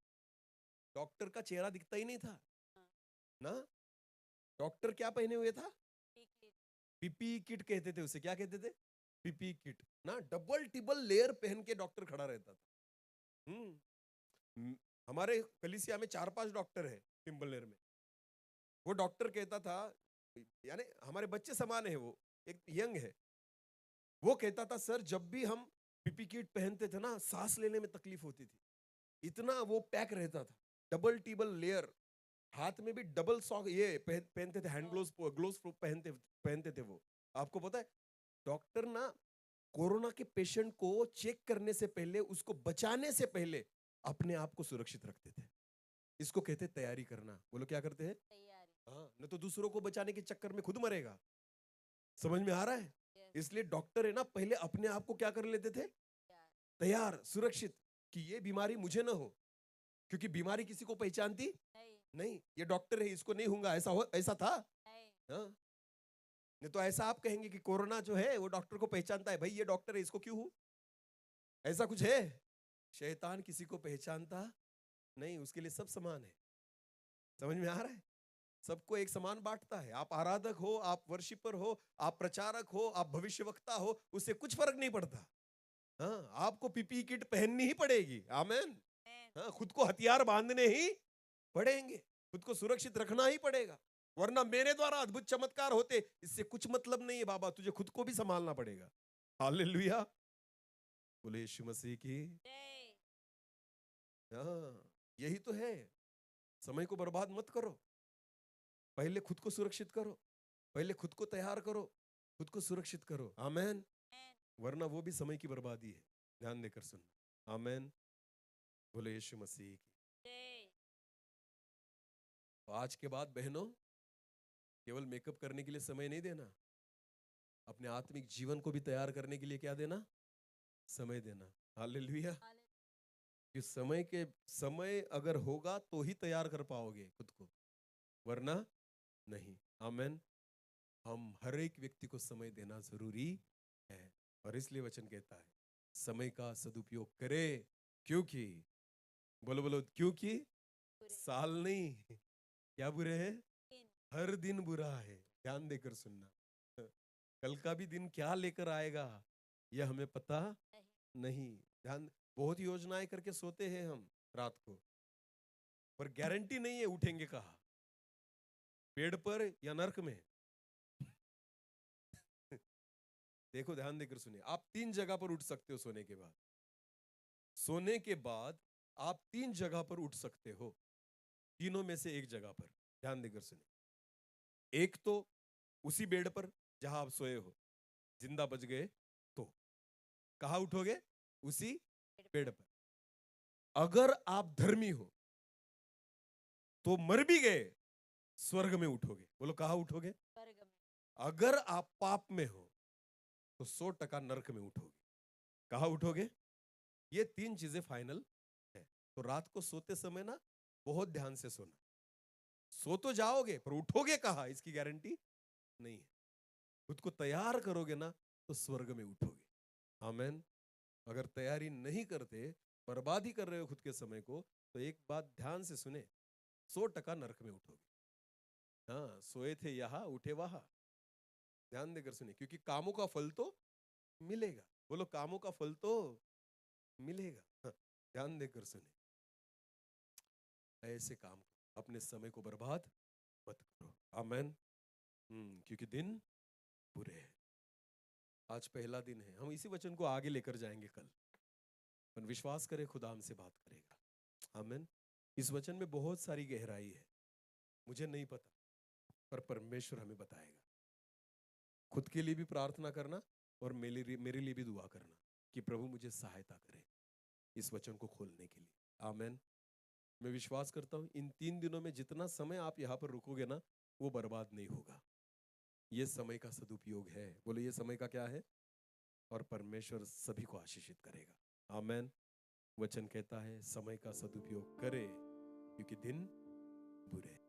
डॉक्टर का चेहरा दिखता ही नहीं था ना। डॉक्टर क्या पहने हुए था? पीपी किट कहते थे उसे। क्या कहते थे? पीपी किट ना। डबल टिबल लेयर पहन के डॉक्टर खड़ा रहता था। हम्म हमारे कलीसिया में 4-5 डॉक्टर है टिम्बलनेर में। वो डॉक्टर कहता था, यानी हमारे बच्चे समान है, वो एक यंग है, वो कहता था सर जब भी हम पीपी किट पहनते थे ना, सांस लेने में तकलीफ होती थी। इतना वो पैक रहता था, डबल टिबल लेयर। हाथ में भी डबल सॉक ये पहनते थे, हैंड ग्लोव्स ग्लोव्स पहनते पहनते थे वो। आपको पता है डॉक्टर ना कोरोना के पेशेंट को चेक करने से पहले, उसको बचाने से पहले अपने आप को सुरक्षित रखते थे। इसको कहते हैं तैयारी करना। बोलो क्या करते हैं? हाँ, न तो दूसरों को बचाने के चक्कर में खुद मरेगा। समझ में आ रहा है? इसलिए डॉक्टर है ना, पहले अपने आप को क्या कर लेते थे? तैयार, सुरक्षित, कि ये बीमारी मुझे ना हो। क्योंकि बीमारी किसी को पहचानती नहीं। ये डॉक्टर है, इसको नहीं होगा, ऐसा था। हाँ, नहीं तो ऐसा आप कहेंगे कि कोरोना जो है वो डॉक्टर को पहचानता है। भाई ये डॉक्टर है, इसको क्यों हो? ऐसा कुछ है? शैतान किसी को पहचानता नहीं, उसके लिए सब समान है। समझ में आ रहा है? सबको एक समान बांटता है। आप आराधक हो, आप वर्शिपर हो, आप प्रचारक हो, आप भविष्यवक्ता हो, उससे कुछ फर्क नहीं पड़ता। हाँ, आपको पीपी किट पहननी ही पड़ेगी। आमेन। हाँ, खुद को हथियार बांधने ही पड़ेंगे, खुद को सुरक्षित रखना ही पड़ेगा। वरना मेरे द्वारा अद्भुत चमत्कार होते, इससे कुछ मतलब नहीं है बाबा, तुझे खुद को भी संभालना पड़ेगा। हालेलुया, बोले यीशु मसीह की। हाँ, यही तो है। समय को बर्बाद मत करो, पहले खुद को सुरक्षित करो, पहले खुद को तैयार करो, खुद को सुरक्षित करो। आमेन। वरना वो भी समय की बर्बादी है। ध्यान देकर सुनना। आमेन। बोले यीशु मसीह की। तो आज के बाद बहनों, केवल मेकअप करने के लिए समय नहीं देना, अपने आत्मिक जीवन को भी तैयार करने के लिए क्या देना? समय देना। हालेलुया। कि समय अगर होगा तो ही तैयार कर पाओगे खुद को, वरना नहीं। आमेन। हम हर एक व्यक्ति को समय देना जरूरी है। और इसलिए वचन कहता है समय का सदुपयोग करे, क्योंकि, बोलो बोलो, क्योंकि साल नहीं, क्या बुरे हैं? हर दिन बुरा है। ध्यान देकर सुनना। कल का भी दिन क्या लेकर आएगा यह हमें पता नहीं। ध्यान, बहुत योजनाएं करके सोते हैं हम रात को, पर गारंटी नहीं है उठेंगे कहाँ, पेड़ पर या नरक में। देखो ध्यान देकर सुनिए, आप 3 जगह पर उठ सकते हो सोने के बाद। सोने के बाद आप 3 जगह पर उठ सकते हो, तीनों में से एक जगह पर। ध्यान देकर सुनिए, एक तो उसी बेड पर जहां आप सोए हो, जिंदा बच गए तो कहां उठोगे? उसी बेड पर। अगर आप धर्मी हो तो मर भी गए, स्वर्ग में उठोगे। बोलो कहां उठोगे? अगर आप पाप में हो तो 100% नरक में उठोगे। कहां उठोगे? ये 3 चीजें फाइनल है। तो रात को सोते समय ना बहुत ध्यान से सोना। सो तो जाओगे पर उठोगे कहां, इसकी गारंटी नहीं है। खुद को तैयार करोगे ना तो स्वर्ग में उठोगे। आमेन। अगर तैयारी नहीं करते, बर्बाद ही कर रहे हो खुद के समय को, तो एक बात ध्यान से सुने, 100% नरक में उठोगे। हाँ, सोए थे यहां, उठे वहां। ध्यान देकर सुनिए, क्योंकि कामों का फल तो मिलेगा। बोलो, कामों का फल तो मिलेगा। हाँ, ध्यान देकर सुनिए, ऐसे काम करो, अपने समय को बर्बाद मत करो। आमेन। क्योंकि दिन बुरे हैं। आज पहला दिन है, हम इसी वचन को आगे लेकर जाएंगे कल, पर विश्वास करें खुदा हमसे बात करेगा। आमेन। इस वचन में बहुत सारी गहराई है, मुझे नहीं पता, पर परमेश्वर हमें बताएगा। खुद के लिए भी प्रार्थना करना और मेरे लिए भी दुआ करना कि प्रभु मुझे सहायता करे इस वचन को खोलने के लिए। आमेन। मैं विश्वास करता हूं इन 3 दिनों में जितना समय आप यहाँ पर रुकोगे ना, वो बर्बाद नहीं होगा। ये समय का सदुपयोग है। बोलो, ये समय का क्या है? और परमेश्वर सभी को आशीषित करेगा। आमेन। वचन कहता है समय का सदुपयोग करे, क्योंकि दिन बुरे।